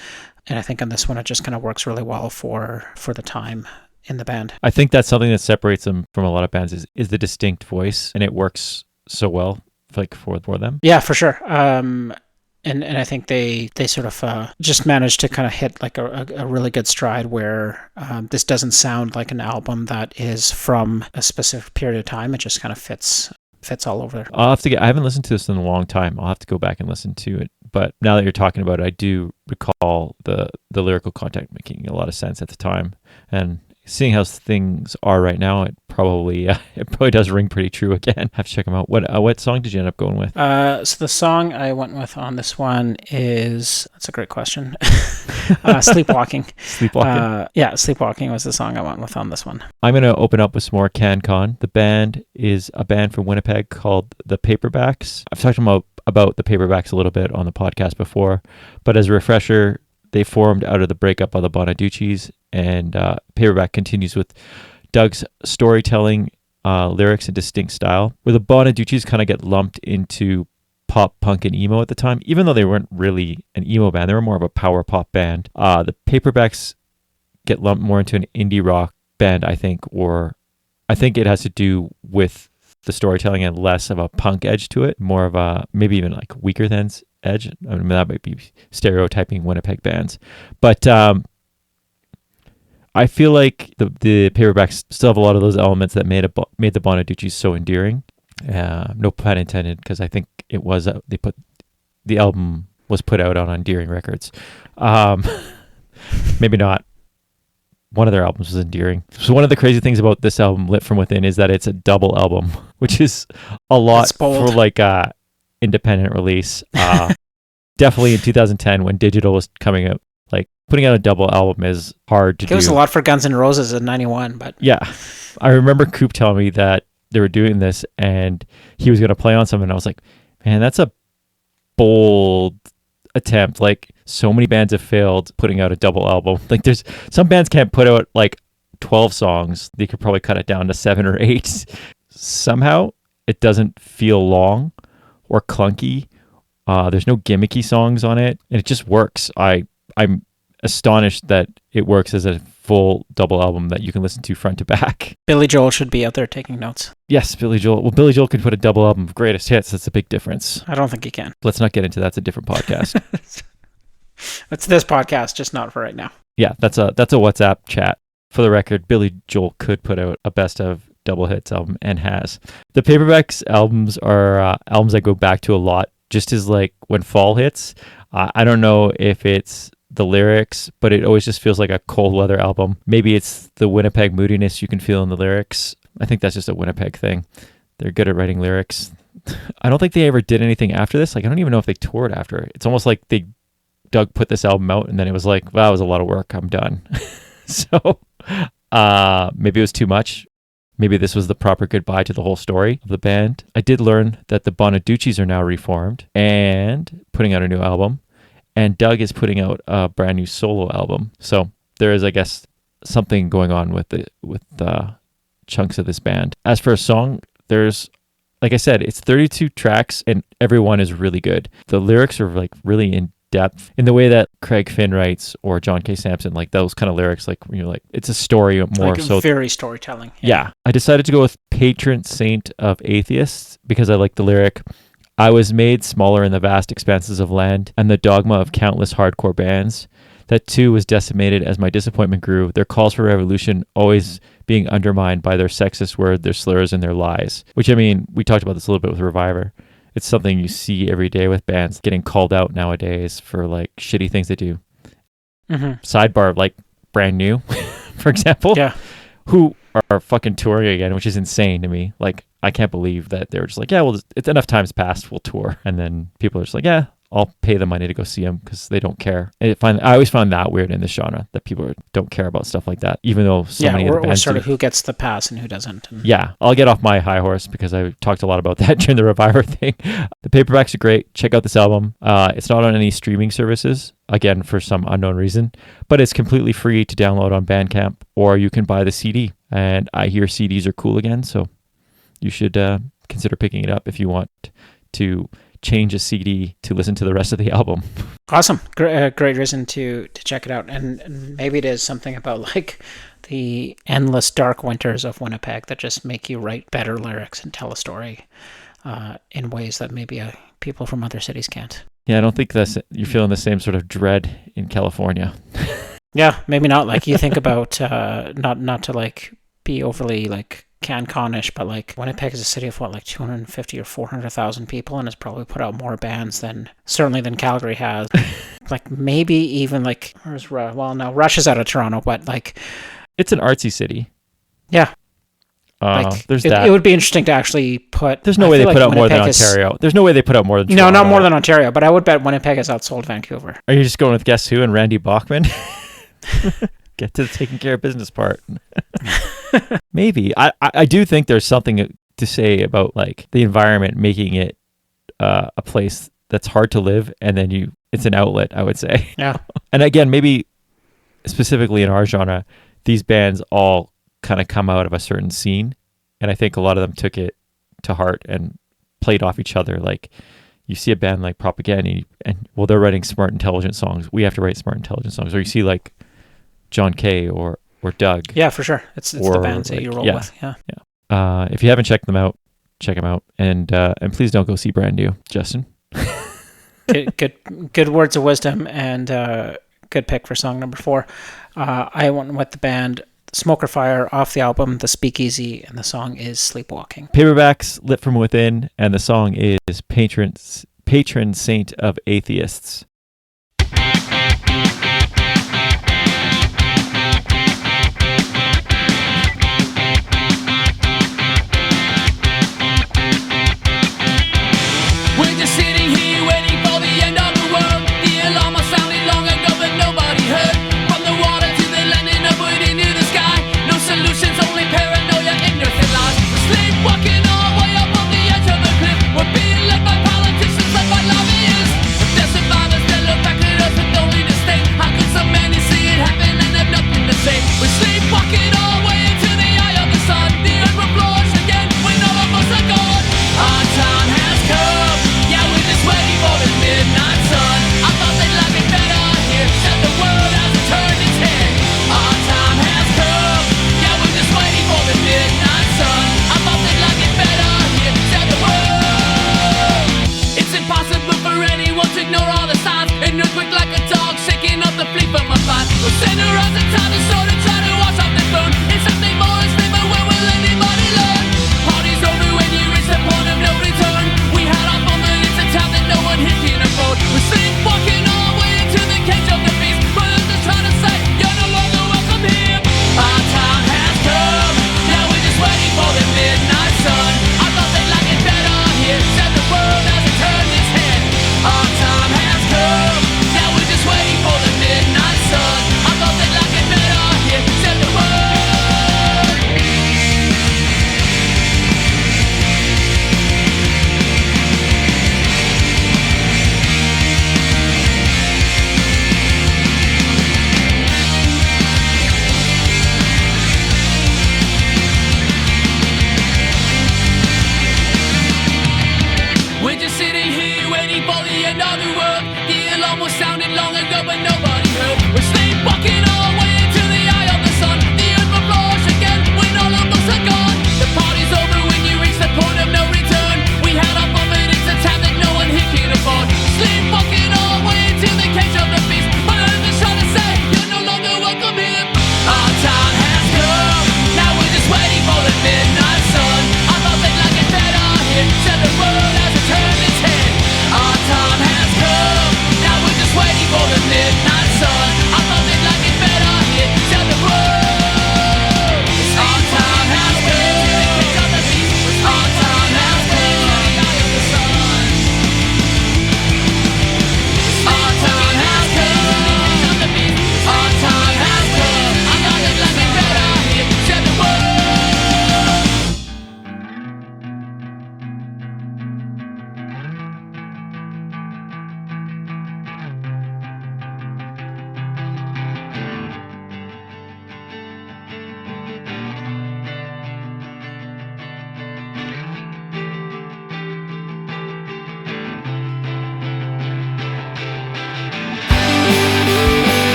And I think on this one, it just kind of works really well for the time in the band. I think that's something that separates them from a lot of bands is the distinct voice, and it works so well like for them. Yeah, for sure. And I think they sort of just managed to kind of hit like a really good stride where this doesn't sound like an album that is from a specific period of time. It just kind of fits all over. I haven't listened to this in a long time. I'll have to go back and listen to it. But now that you're talking about it, I do recall the lyrical content making a lot of sense at the time. And seeing how things are right now, it probably does ring pretty true again. I have to check them out. What song did you end up going with? So the song I went with on this one that's a great question. Sleepwalking. Sleepwalking. Yeah, Sleepwalking was the song I went with on this one. I'm going to open up with some more CanCon. The band is a band from Winnipeg called the Paperbacks. I've talked about the Paperbacks a little bit on the podcast before, but as a refresher, they formed out of the breakup of the Bonaducci's, and Paperback continues with Doug's storytelling, lyrics, and distinct style, where the Bonaducci's kind of get lumped into pop, punk, and emo at the time, even though they weren't really an emo band. They were more of a power pop band. The Paperbacks get lumped more into an indie rock band, I think, or I think it has to do with the storytelling and less of a punk edge to it, more of a maybe even like weaker than edge. I mean, that might be stereotyping Winnipeg bands, but I feel like the Paperbacks still have a lot of those elements that made the Bonaducci's so endearing. No pun intended, because I think it was the album was put out on Endearing Records. Maybe not. One of their albums was endearing. So one of the crazy things about this album, Lit From Within, is that it's a double album, which is a lot for like a independent release. Definitely in 2010 when digital was coming out, like putting out a double album is hard to do. It was a lot for Guns N' Roses in 91, but yeah. I remember Coop telling me that they were doing this and he was going to play on something, and I was like, man, that's a bold attempt. Like, so many bands have failed putting out a double album. Like, there's some bands can't put out like 12 songs. They could probably cut it down to 7 or 8. Somehow it doesn't feel long or clunky. There's no gimmicky songs on it, and it just works. I'm astonished that it works as a full double album that you can listen to front to back. Billy Joel should be out there taking notes. Yes, Billy Joel. Well, Billy Joel can put a double album of greatest hits. That's a big difference. I don't think he can. Let's not get into that. It's a different podcast. It's this podcast, just not for right now. Yeah, that's a WhatsApp chat. For the record, Billy Joel could put out a best of double hits album and has. The Paperbacks albums are albums I go back to a lot, just as like when fall hits. I don't know if it's the lyrics, but it always just feels like a cold weather album. Maybe it's the Winnipeg moodiness you can feel in the lyrics. I think that's just a Winnipeg thing. They're good at writing lyrics. I don't think they ever did anything after this. Like, I don't even know if they toured after. It's almost like Doug put this album out and then it was like, wow, that was a lot of work. I'm done. So maybe it was too much. Maybe this was the proper goodbye to the whole story of the band. I did learn that the Bonaducci's are now reformed and putting out a new album. And Doug is putting out a brand new solo album. So there is, I guess, something going on with the chunks of this band. As for a song, there's, like I said, it's 32 tracks and every one is really good. The lyrics are like really in depth in the way that Craig Finn writes or John K. Sampson, like those kind of lyrics, like when you're like, it's a story more. Like so very storytelling. Yeah. I decided to go with Patron Saint of Atheists because I like the lyric. I was made smaller in the vast expanses of land and the dogma of countless hardcore bands. That too was decimated as my disappointment grew, their calls for revolution always being undermined by their sexist words, their slurs, and their lies. Which, I mean, we talked about this a little bit with RVIVR. It's something you see every day with bands getting called out nowadays for like shitty things they do. Mm-hmm. Sidebar, like Brand New, for example. Yeah. Who are fucking touring again, which is insane to me. Like, I can't believe that they were just like, yeah, well, it's enough times passed, we'll tour. And then people are just like, yeah, I'll pay the money to go see them because they don't care. I always find that weird in this genre, that people don't care about stuff like that, even though many of the bands or sort do. of who gets the pass and who doesn't. And yeah, I'll get off my high horse because I talked a lot about that during the RVIVR thing. The Paperbacks are great. Check out this album. It's not on any streaming services, again, for some unknown reason, but it's completely free to download on Bandcamp, or you can buy the CD. And I hear CDs are cool again, so you should consider picking it up if you want to change a CD to listen to the rest of the album. Awesome. Great reason to check it out. And maybe it is something about like the endless dark winters of Winnipeg that just make you write better lyrics and tell a story in ways that maybe people from other cities can't. Yeah, I don't think you're feeling the same sort of dread in California. Yeah, maybe not. Like you think about not to like be overly like CanCon-ish, but like Winnipeg is a city of what, like 250 or 400,000 people, and has probably put out more bands than Calgary has. Like maybe even like Rush is out of Toronto, but like it's an artsy city. Yeah. There's that. It would be interesting to actually put. There's no way they put out more than Ontario. There's no way they put out more than Toronto. No, not more than Ontario, but I would bet Winnipeg has outsold Vancouver. Are you just going with Guess Who and Randy Bachman? Get to the taking care of business part. Maybe. I do think there's something to say about like the environment making it a place that's hard to live, and then it's an outlet, I would say. Yeah. And again, maybe specifically in our genre, these bands all kind of come out of a certain scene, and I think a lot of them took it to heart and played off each other. Like you see a band like Propaganda and they're writing smart, intelligent songs. We have to write smart, intelligent songs. Or you see like John Kay or Doug. Yeah, for sure. It's the bands that you roll with. Yeah. If you haven't checked them out, check them out, and please don't go see Brand New, Justin. Good words of wisdom, and good pick for song number 4. I went with the band Smoker Fire off the album The Speakeasy, and the song is Sleepwalking. Paperbacks, Lit From Within, and the song is Patron Saint of Atheists. We're being led by politicians, led by lobbyists. There's a virus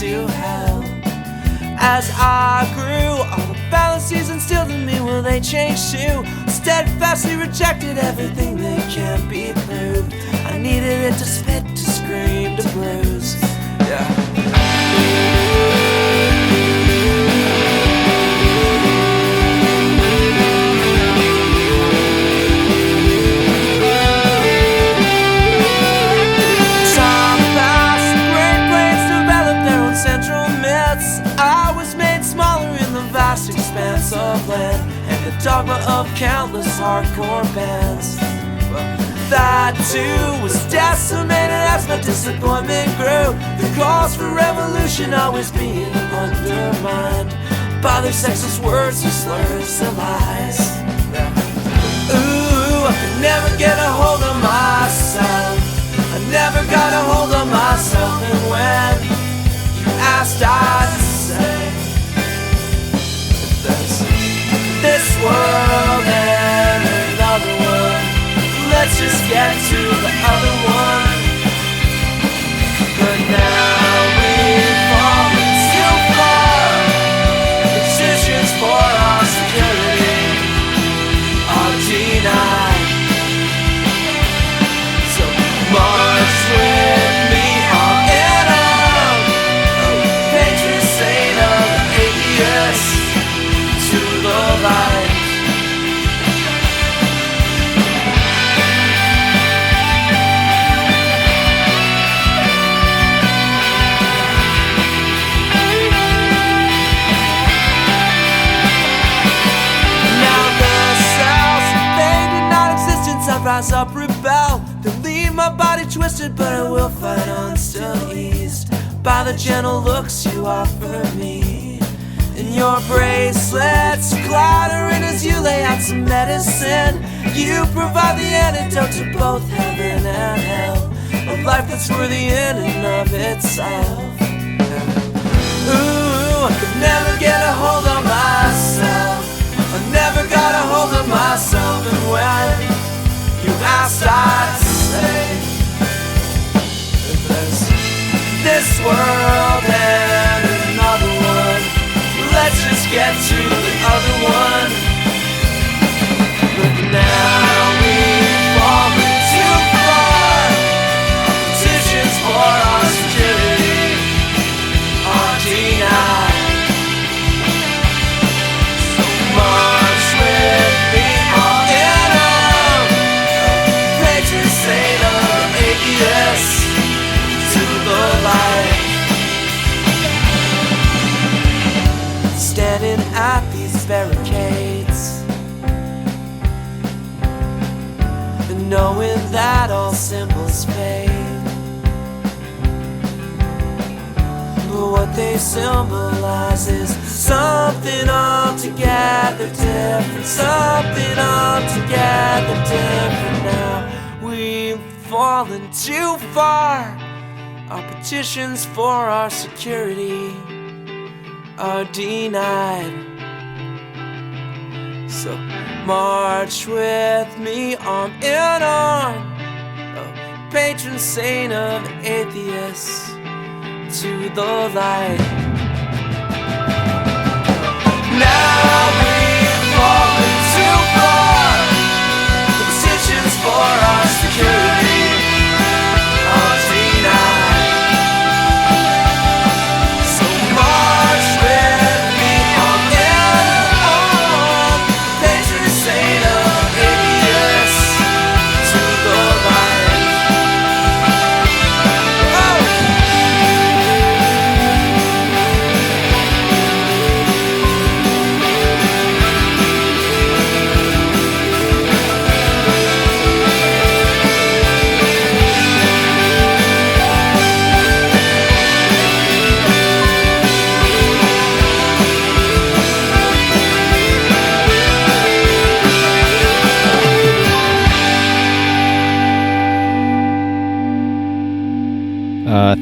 to hell. As I grew, all the fallacies instilled in me, will they change too? Steadfastly rejected everything that can't be proved. I needed it to spit, to scream, to bruise. Yeah. I was made smaller in the vast expanse of land, and the dogma of countless hardcore bands. Well, that too was decimated as my disappointment grew. The calls for revolution always being undermined by their sexist words, their slurs, their lies. Ooh, I could never get a hold of myself. I never got a hold of myself, and when you asked, I'd say there's this world and another one. Let's just get to the other one. But now we've fallen too far. Petitions for our security are denied. So march with me on in on. Patron saint of the atheists to the light. Rise up, rebel, then leave my body twisted, but I will fight on, still eased by the gentle looks you offer me. In your bracelets, clattering as you lay out some medicine. You provide the antidote to both heaven and hell, a life that's worthy in and of itself. Ooh, I could never get a hold of myself. I never got a hold of myself, and when you asked, I'd say there's this world and another one. Let's just get to the other one. But now we've fallen too far. Petitions for our security are denied. So march with me on in on. Patron saint of the atheists to the light. Standing at these barricades, and knowing that all symbols fade, but what they symbolize is something altogether different, something altogether different. Now we've fallen too far. Our petitions for our security are denied. So march with me on in on, oh, patron saint of atheists to the light. Now we've fallen too far. The petitions for our security are denied. So march with me on in on, patron saint of atheists to the light.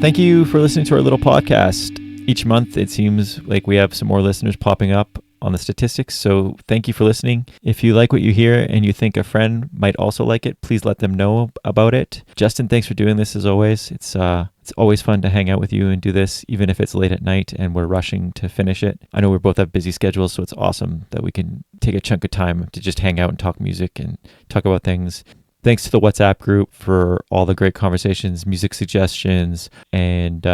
Thank you for listening to our little podcast. Each month, it seems like we have some more listeners popping up. on the statistics. So thank you for listening. If you like what you hear and you think a friend might also like it, please let them know about it. Justin, thanks for doing this as always. It's always fun to hang out with you and do this, even if it's late at night and we're rushing to finish it. I know we both have busy schedules, so it's awesome that we can take a chunk of time to just hang out and talk music and talk about things. Thanks to the WhatsApp group for all the great conversations, music suggestions, and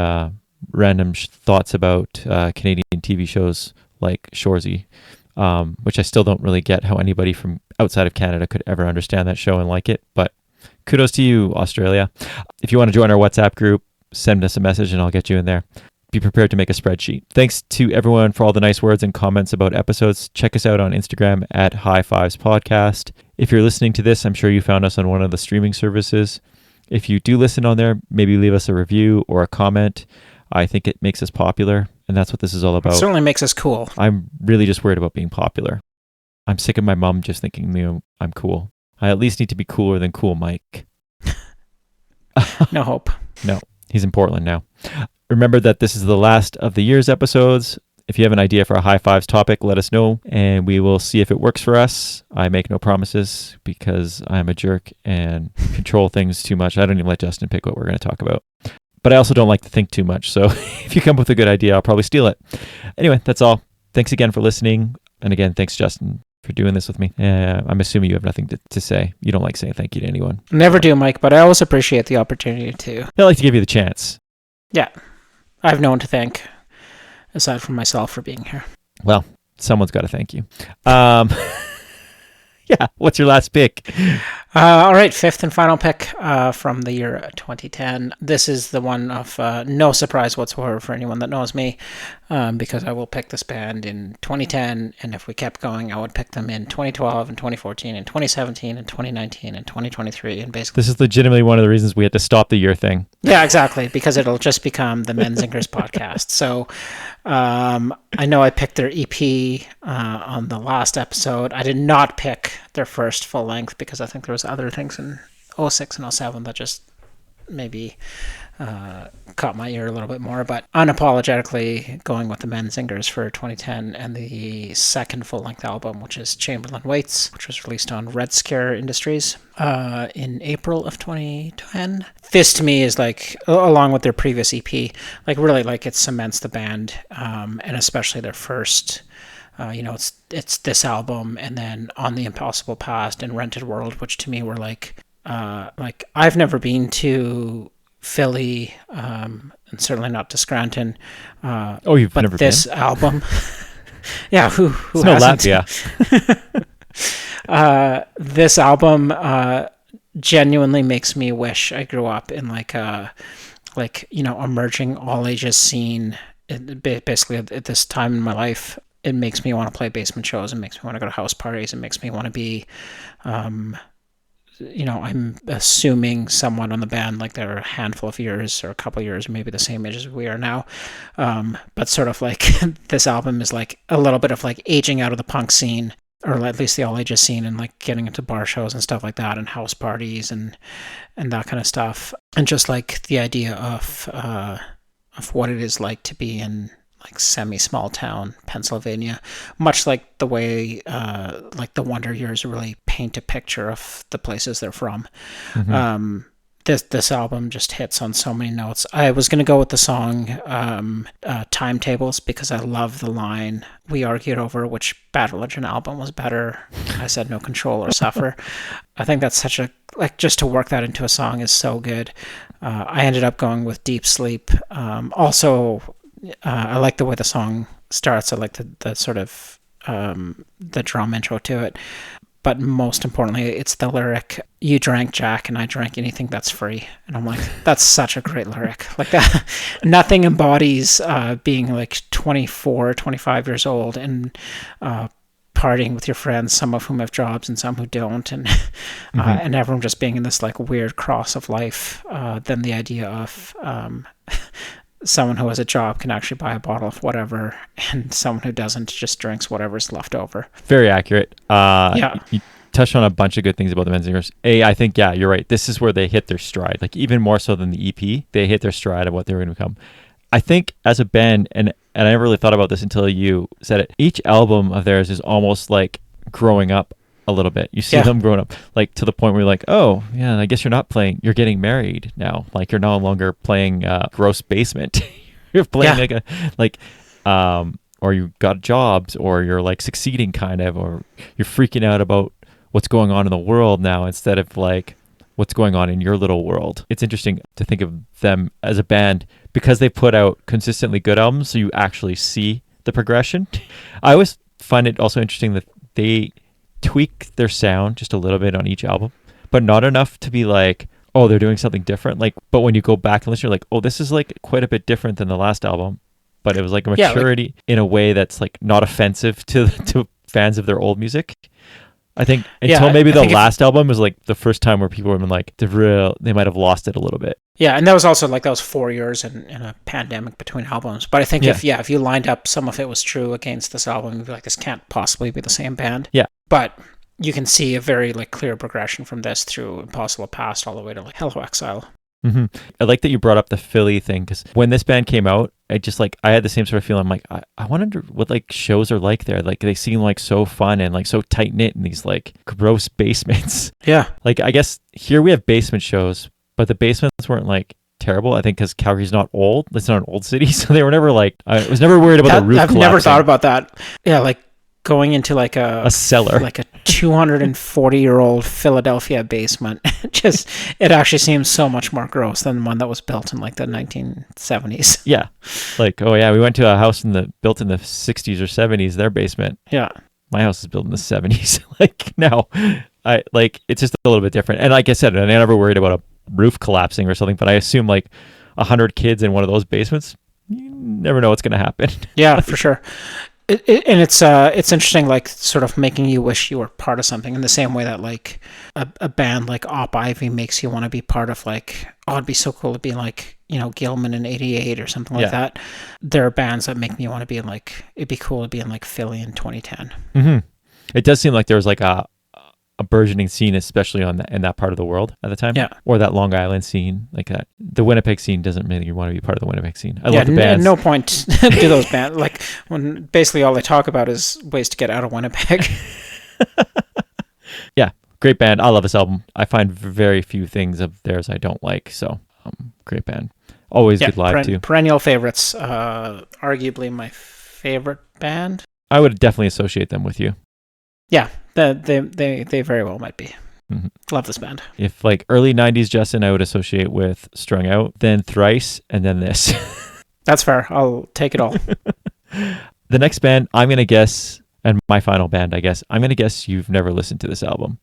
random thoughts about Canadian TV shows like Shoresy, which I still don't really get how anybody from outside of Canada could ever understand that show and like it. But kudos to you, Australia. If you want to join our WhatsApp group, send us a message and I'll get you in there. Be prepared to make a spreadsheet. Thanks to everyone for all the nice words and comments about episodes. Check us out on Instagram at High Fives Podcast. If you're listening to this, I'm sure you found us on one of the streaming services. If you do listen on there, maybe leave us a review or a comment. I think it makes us popular, and that's what this is all about. It certainly makes us cool. I'm really just worried about being popular. I'm sick of my mom just thinking I'm cool. I at least need to be cooler than Cool Mike. No hope. No, he's in Portland now. Remember that this is the last of the year's episodes. If you have an idea for a High Fives topic, let us know, and we will see if it works for us. I make no promises because I'm a jerk and control things too much. I don't even let Justin pick what we're going to talk about. But I also don't like to think too much, so if you come up with a good idea, I'll probably steal it. Anyway, that's all. Thanks again for listening. And again, thanks, Justin, for doing this with me. I'm assuming you have nothing to say. You don't like saying thank you to anyone. Never do, Mike, but I always appreciate the opportunity to. I like to give you the chance. Yeah. I have no one to thank, aside from myself, for being here. Well, someone's got to thank you. Yeah, what's your last pick? All right, fifth and final pick from the year 2010. This is the one of no surprise whatsoever for anyone that knows me, because I will pick this band in 2010, and if we kept going, I would pick them in 2012 and 2014 and 2017 and 2019 and 2023, and basically... This is legitimately one of the reasons we had to stop the year thing. Yeah, exactly, because it'll just become the Menzingers podcast. So I know I picked their EP on the last episode. I did not pick their first full length because I think there was other things in 06 and 07 that just maybe caught my ear a little bit more, but unapologetically going with the Menzingers for 2010 and the second full-length album, which is Chamberlain Waits, which was released on Red Scare Industries in April of 2010. This to me is like, along with their previous EP, like really like it cements the band, and especially their first... it's this album, and then On the Impossible Past and Rented World, which to me were like I've never been to Philly, and certainly not to Scranton. You've never been? This album, yeah, who it's no hasn't? Latvia. This album genuinely makes me wish I grew up in emerging all ages scene. Basically, at this time in my life. It makes me want to play basement shows. It makes me want to go to house parties. It makes me want to be, I'm assuming someone on the band, like they're a handful of years or a couple of years, or maybe the same age as we are now. But sort of like this album is like a little bit of like aging out of the punk scene, or at least the all ages scene, and like getting into bar shows and stuff like that, and house parties and that kind of stuff. And just like the idea of what it is like to be in like semi-small town Pennsylvania, much like the way like the Wonder Years really paint a picture of the places they're from. Mm-hmm. This album just hits on so many notes. I was going to go with the song Timetables because I love the line, "We argued over which Bad Religion album was better. I said No Control or Suffer." I think that's such a, like, just to work that into a song is so good. I ended up going with Deep Sleep. Also, I like the way the song starts. I like the sort of the drum intro to it. But most importantly, it's the lyric, "You drank Jack and I drank anything that's free." And I'm like, that's such a great lyric. Like that, nothing embodies being like 24, 25 years old and partying with your friends, some of whom have jobs and some who don't, and and everyone just being in this like weird cross of life, than the idea of someone who has a job can actually buy a bottle of whatever, and someone who doesn't just drinks whatever's left over. Very accurate. Yeah. You touched on a bunch of good things about the Menzingers. I think, yeah, you're right. This is where they hit their stride. Like, even more so than the EP, they hit their stride of what they were going to become. I think as a band, and and I never really thought about this until you said it. Each album of theirs is almost like growing up a little bit. You see them growing up, like to the point where you're like, oh yeah, I guess you're not playing, you're getting married now. Like you're no longer playing Gross Basement. You're playing or you got jobs, or you're like succeeding kind of, or you're freaking out about what's going on in the world now instead of like what's going on in your little world. It's interesting to think of them as a band because they put out consistently good albums, so you actually see the progression. I always find it also interesting that they tweak their sound just a little bit on each album, but not enough to be like, oh, they're doing something different. Like, but when you go back and listen, you're like, oh, this is like quite a bit different than the last album. But it was like a maturity in a way that's like not offensive to fans of their old music. I think until maybe the last album was like the first time where people were like, they might have lost it a little bit. Yeah, and that was also like, that was 4 years in a pandemic between albums. But I think if you lined up some of it was true against this album, you'd be like, this can't possibly be the same band. Yeah. But you can see a very like clear progression from this through Impossible Past all the way to like Hello Exile. Mm-hmm. I like that you brought up the Philly thing, because when this band came out, I had the same sort of feeling. I'm like, I wonder what like shows are like there. Like they seem like so fun and like so tight knit in these like gross basements. Yeah. Like I guess here we have basement shows, but the basements weren't like terrible. I think because Calgary's not old. It's not an old city, so they were never like. I was never worried about the roof. I've never thought about that. Yeah, like going into like a cellar, like a 240-year-old Philadelphia basement. It actually seems so much more gross than one that was built in like the 1970s. Yeah, like we went to a house built in the 60s or 70s. Their basement. Yeah, my house is built in the 70s. Like now, it's just a little bit different. And like I said, I never worried about a roof collapsing or something. But I assume like 100 kids in one of those basements, you never know what's going to happen. Yeah, for sure. And it's interesting, like sort of making you wish you were part of something in the same way that like a band like Op Ivy makes you want to be part of like, oh, it'd be so cool to be like, Gilman in '88 or something like that. There are bands that make me want to be in like, it'd be cool to be in like Philly in 2010. Mm-hmm. It does seem like there was like a burgeoning scene, especially in that part of the world at the time. Yeah. Or that Long Island scene, like that. The Winnipeg scene doesn't really want to be part of the Winnipeg scene. I love the bands. No point to those bands. Like when basically all they talk about is ways to get out of Winnipeg. Yeah, great band. I love this album. I find very few things of theirs I don't like. So, great band. Always good live too. Perennial favorites. Arguably my favorite band. I would definitely associate them with you. Yeah, they very well might be. Mm-hmm. Love this band. If like early 90s Justin, I would associate with Strung Out, then Thrice, and then this. That's fair. I'll take it all. The next band, I'm going to guess, and my final band, I guess, I'm going to guess you've never listened to this album,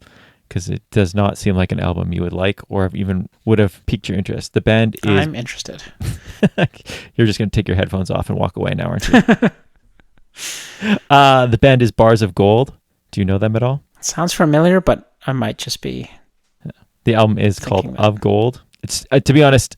because it does not seem like an album you would like or even would have piqued your interest. The band is... I'm interested. You're just going to take your headphones off and walk away now, aren't you? The band is Bars of Gold. Do you know them at all? Sounds familiar, but I might just be. The album is called Of Gold. It's to be honest,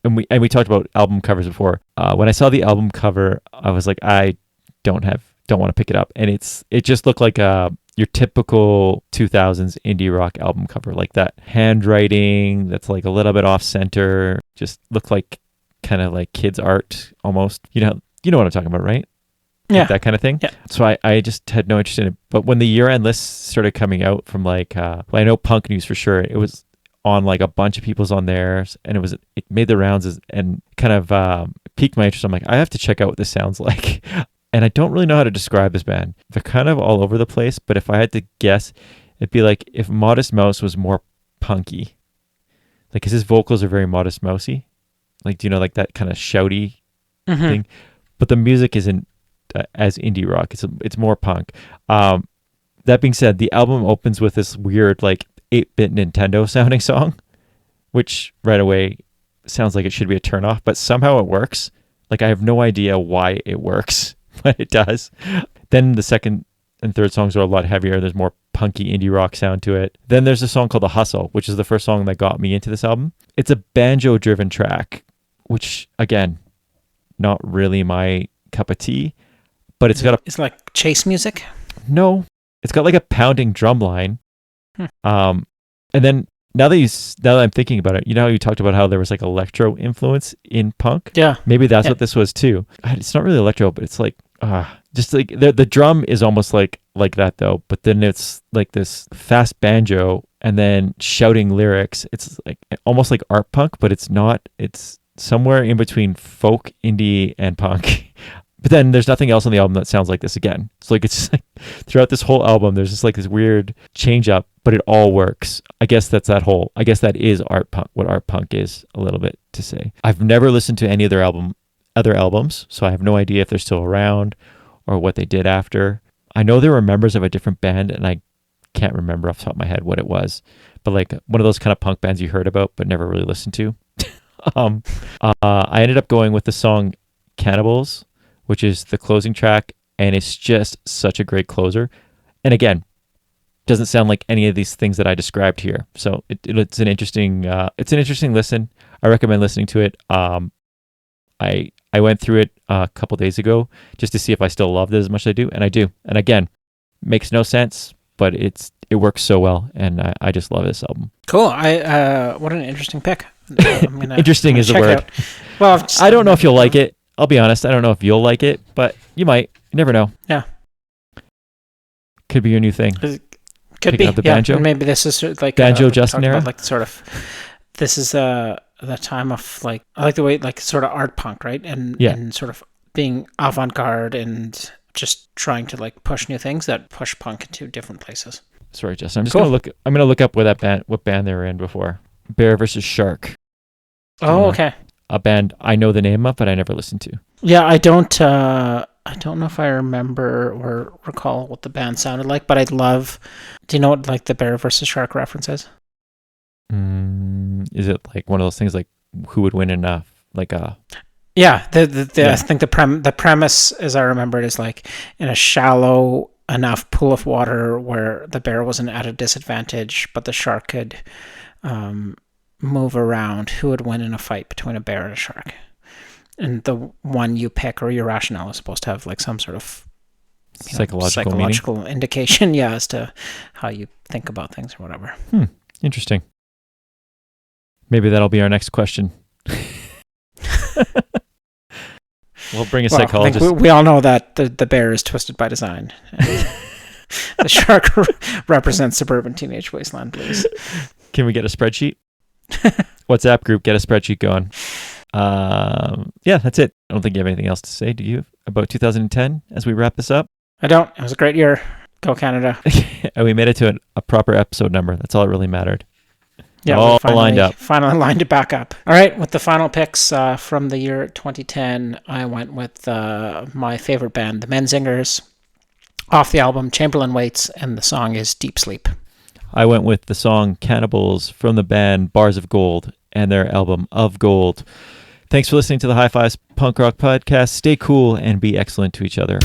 and we talked about album covers before. When I saw the album cover, I was like, I don't want to pick it up, and it just looked like your typical 2000s indie rock album cover, like that handwriting that's like a little bit off center, just looked like kind of like kids art almost. You know what I'm talking about, right? Yeah. Like that kind of thing. Yeah. So I just had no interest in it. But when the year-end lists started coming out from like, I know Punk News for sure, it was on like a bunch of people's on theirs, and it made the rounds and kind of piqued my interest. I'm like, I have to check out what this sounds like. And I don't really know how to describe this band. They're kind of all over the place, but if I had to guess, it'd be like if Modest Mouse was more punky. Like, because his vocals are very Modest Mousey. Like, do you know, like that kind of shouty thing? But the music isn't as indie rock. It's more punk. That being said, the album opens with this weird like 8-bit Nintendo sounding song, which right away sounds like it should be a turnoff, but somehow it works. Like I have no idea why it works, but it does. Then the second and third songs are a lot heavier. There's more punky indie rock sound to it. Then there's a song called The Hustle, which is the first song that got me into this album. It's a banjo driven track, which again, not really my cup of tea. But it's like chase music? No, it's got like a pounding drum line. And then now that I'm thinking about it, you know how you talked about how there was like electro influence in punk? Yeah. Maybe that's what this was too. It's not really electro, but it's like just like the drum is almost like that though, but then it's like this fast banjo and then shouting lyrics. It's like almost like art punk, but it's not. It's somewhere in between folk, indie, and punk. But then there's nothing else on the album that sounds like this again. It's like throughout this whole album, there's just like this weird change up, but it all works. I guess that is art punk, what art punk is a little bit to say. I've never listened to any of their other albums, so I have no idea if they're still around or what they did after. I know they were members of a different band, and I can't remember off the top of my head what it was, but like one of those kind of punk bands you heard about but never really listened to. I ended up going with the song Cannibals, which is the closing track, and it's just such a great closer. And again, doesn't sound like any of these things that I described here. So it's an interesting listen. I recommend listening to it. I went through it a couple days ago just to see if I still loved it as much as I do, and I do. And again, makes no sense, but it works so well, and I just love this album. Cool. What an interesting pick. Interesting is the word. Well, I don't know if you'll like it. I'll be honest. I don't know if you'll like it, but you might. You never know. Yeah. Could be your new thing. Could Picking be. up the yeah. banjo. And maybe this is like banjo Justin era. Like sort of. This is the time of like I like the way like sort of art punk, right? And sort of being avant-garde and just trying to like push new things that push punk into different places. Sorry, Justin. I'm just gonna look up what band they were in before. Bear versus Shark. Oh, okay. A band I know the name of, but I never listened to. Yeah, I don't know if I remember or recall what the band sounded like, but I'd love. Do you know what like the Bear versus Shark reference is? Is it like one of those things like who would win enough? Like a. Yeah, I think the premise, as I remember it, is like in a shallow enough pool of water where the bear wasn't at a disadvantage, but the shark could move around. Who would win in a fight between a bear and a shark? And the one you pick or your rationale is supposed to have like some sort of psychological indication, as to how you think about things or whatever. Interesting. Maybe that'll be our next question. We'll bring a psychologist. I think we all know that the bear is twisted by design. The shark represents suburban teenage wasteland blues. Can we get a spreadsheet? WhatsApp group, get a spreadsheet going. That's it. I don't think you have anything else to say, do you, about 2010 as we wrap this up? I don't. It was a great year. Go Canada. And we made it to a proper episode number. That's all that really mattered. Yeah, all lined up. Finally lined it back up. All right, with the final picks from the year 2010, I went with my favorite band, the Menzingers, off the album Chamberlain Waits, and the song is Deep Sleep. I went with the song Cannibals from the band Bars of Gold and their album Of Gold. Thanks for listening to the High Fives Punk Rock Podcast. Stay cool and be excellent to each other.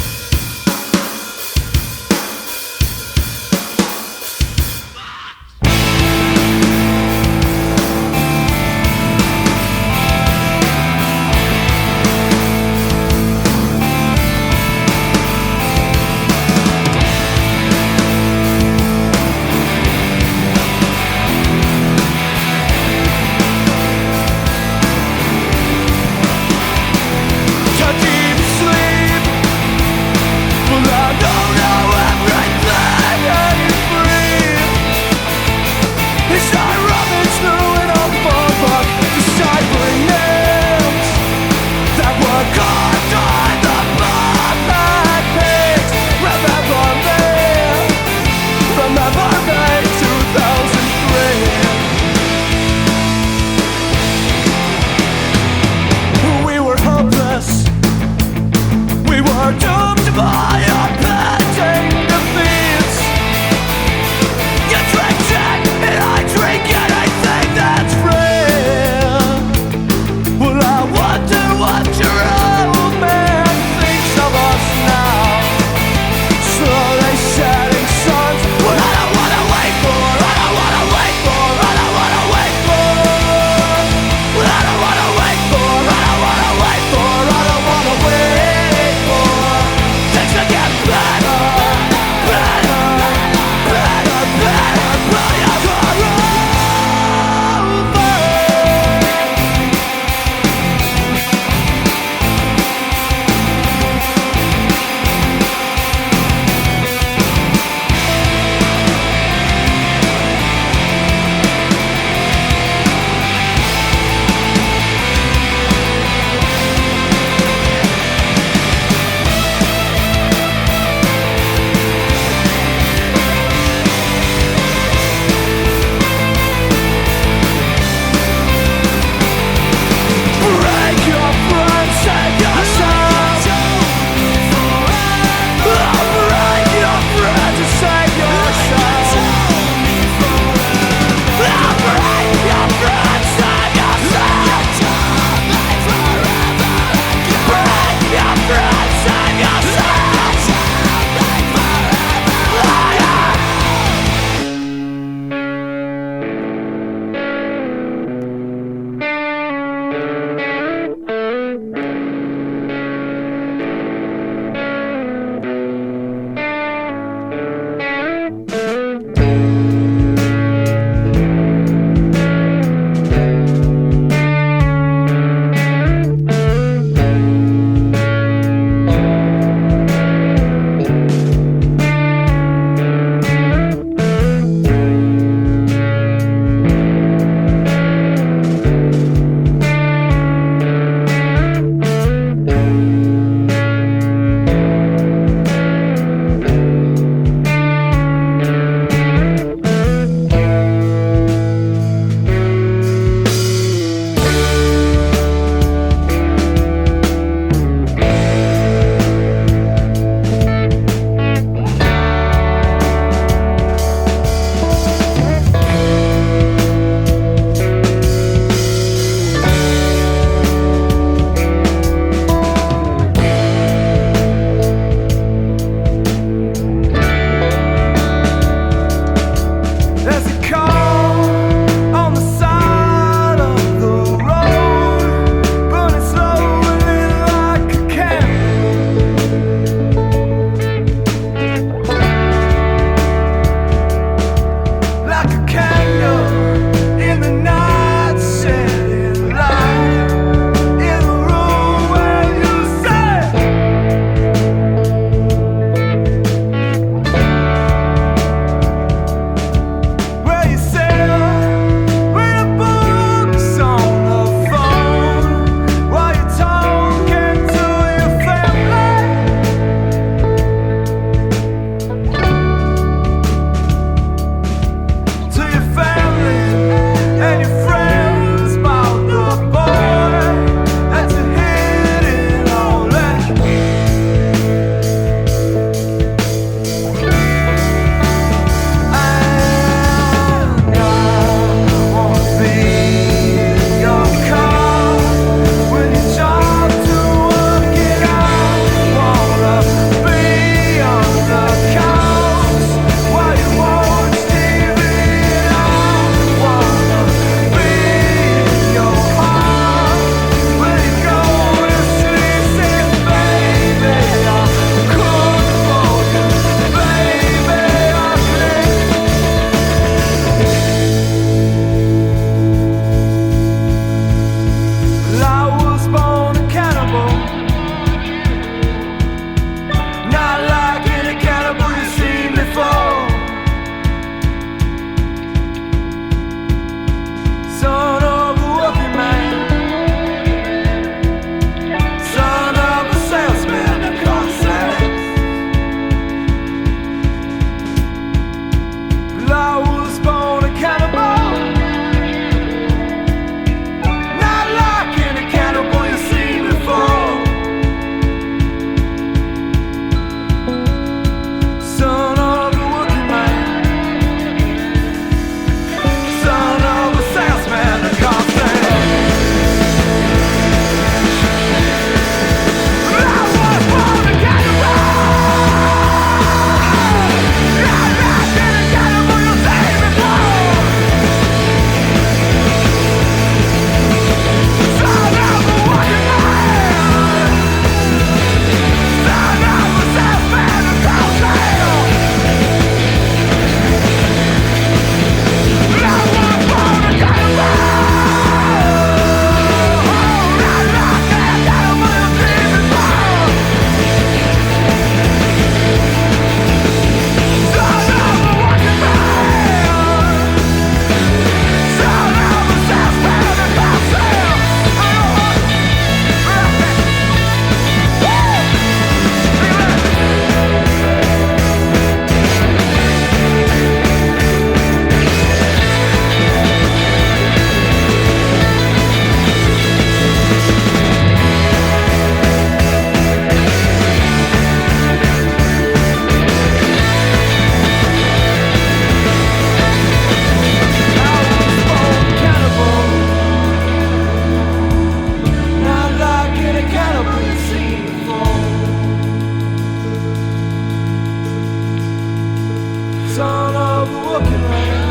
Son of a working man,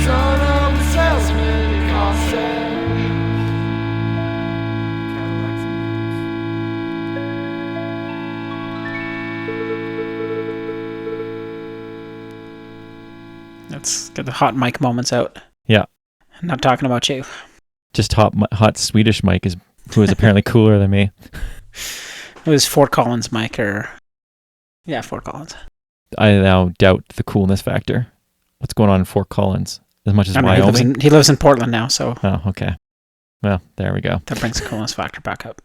son of a salesman, car sale. Let's get the hot mic moments out. Yeah. I'm not talking about you. Just hot Swedish Mike who is apparently cooler than me. It was Fort Collins mic Fort Collins. I now doubt the coolness factor. What's going on in Fort Collins? As much as I mean, Wyoming? he lives in Portland now, so. Oh, okay. Well, there we go. That brings the coolness factor back up.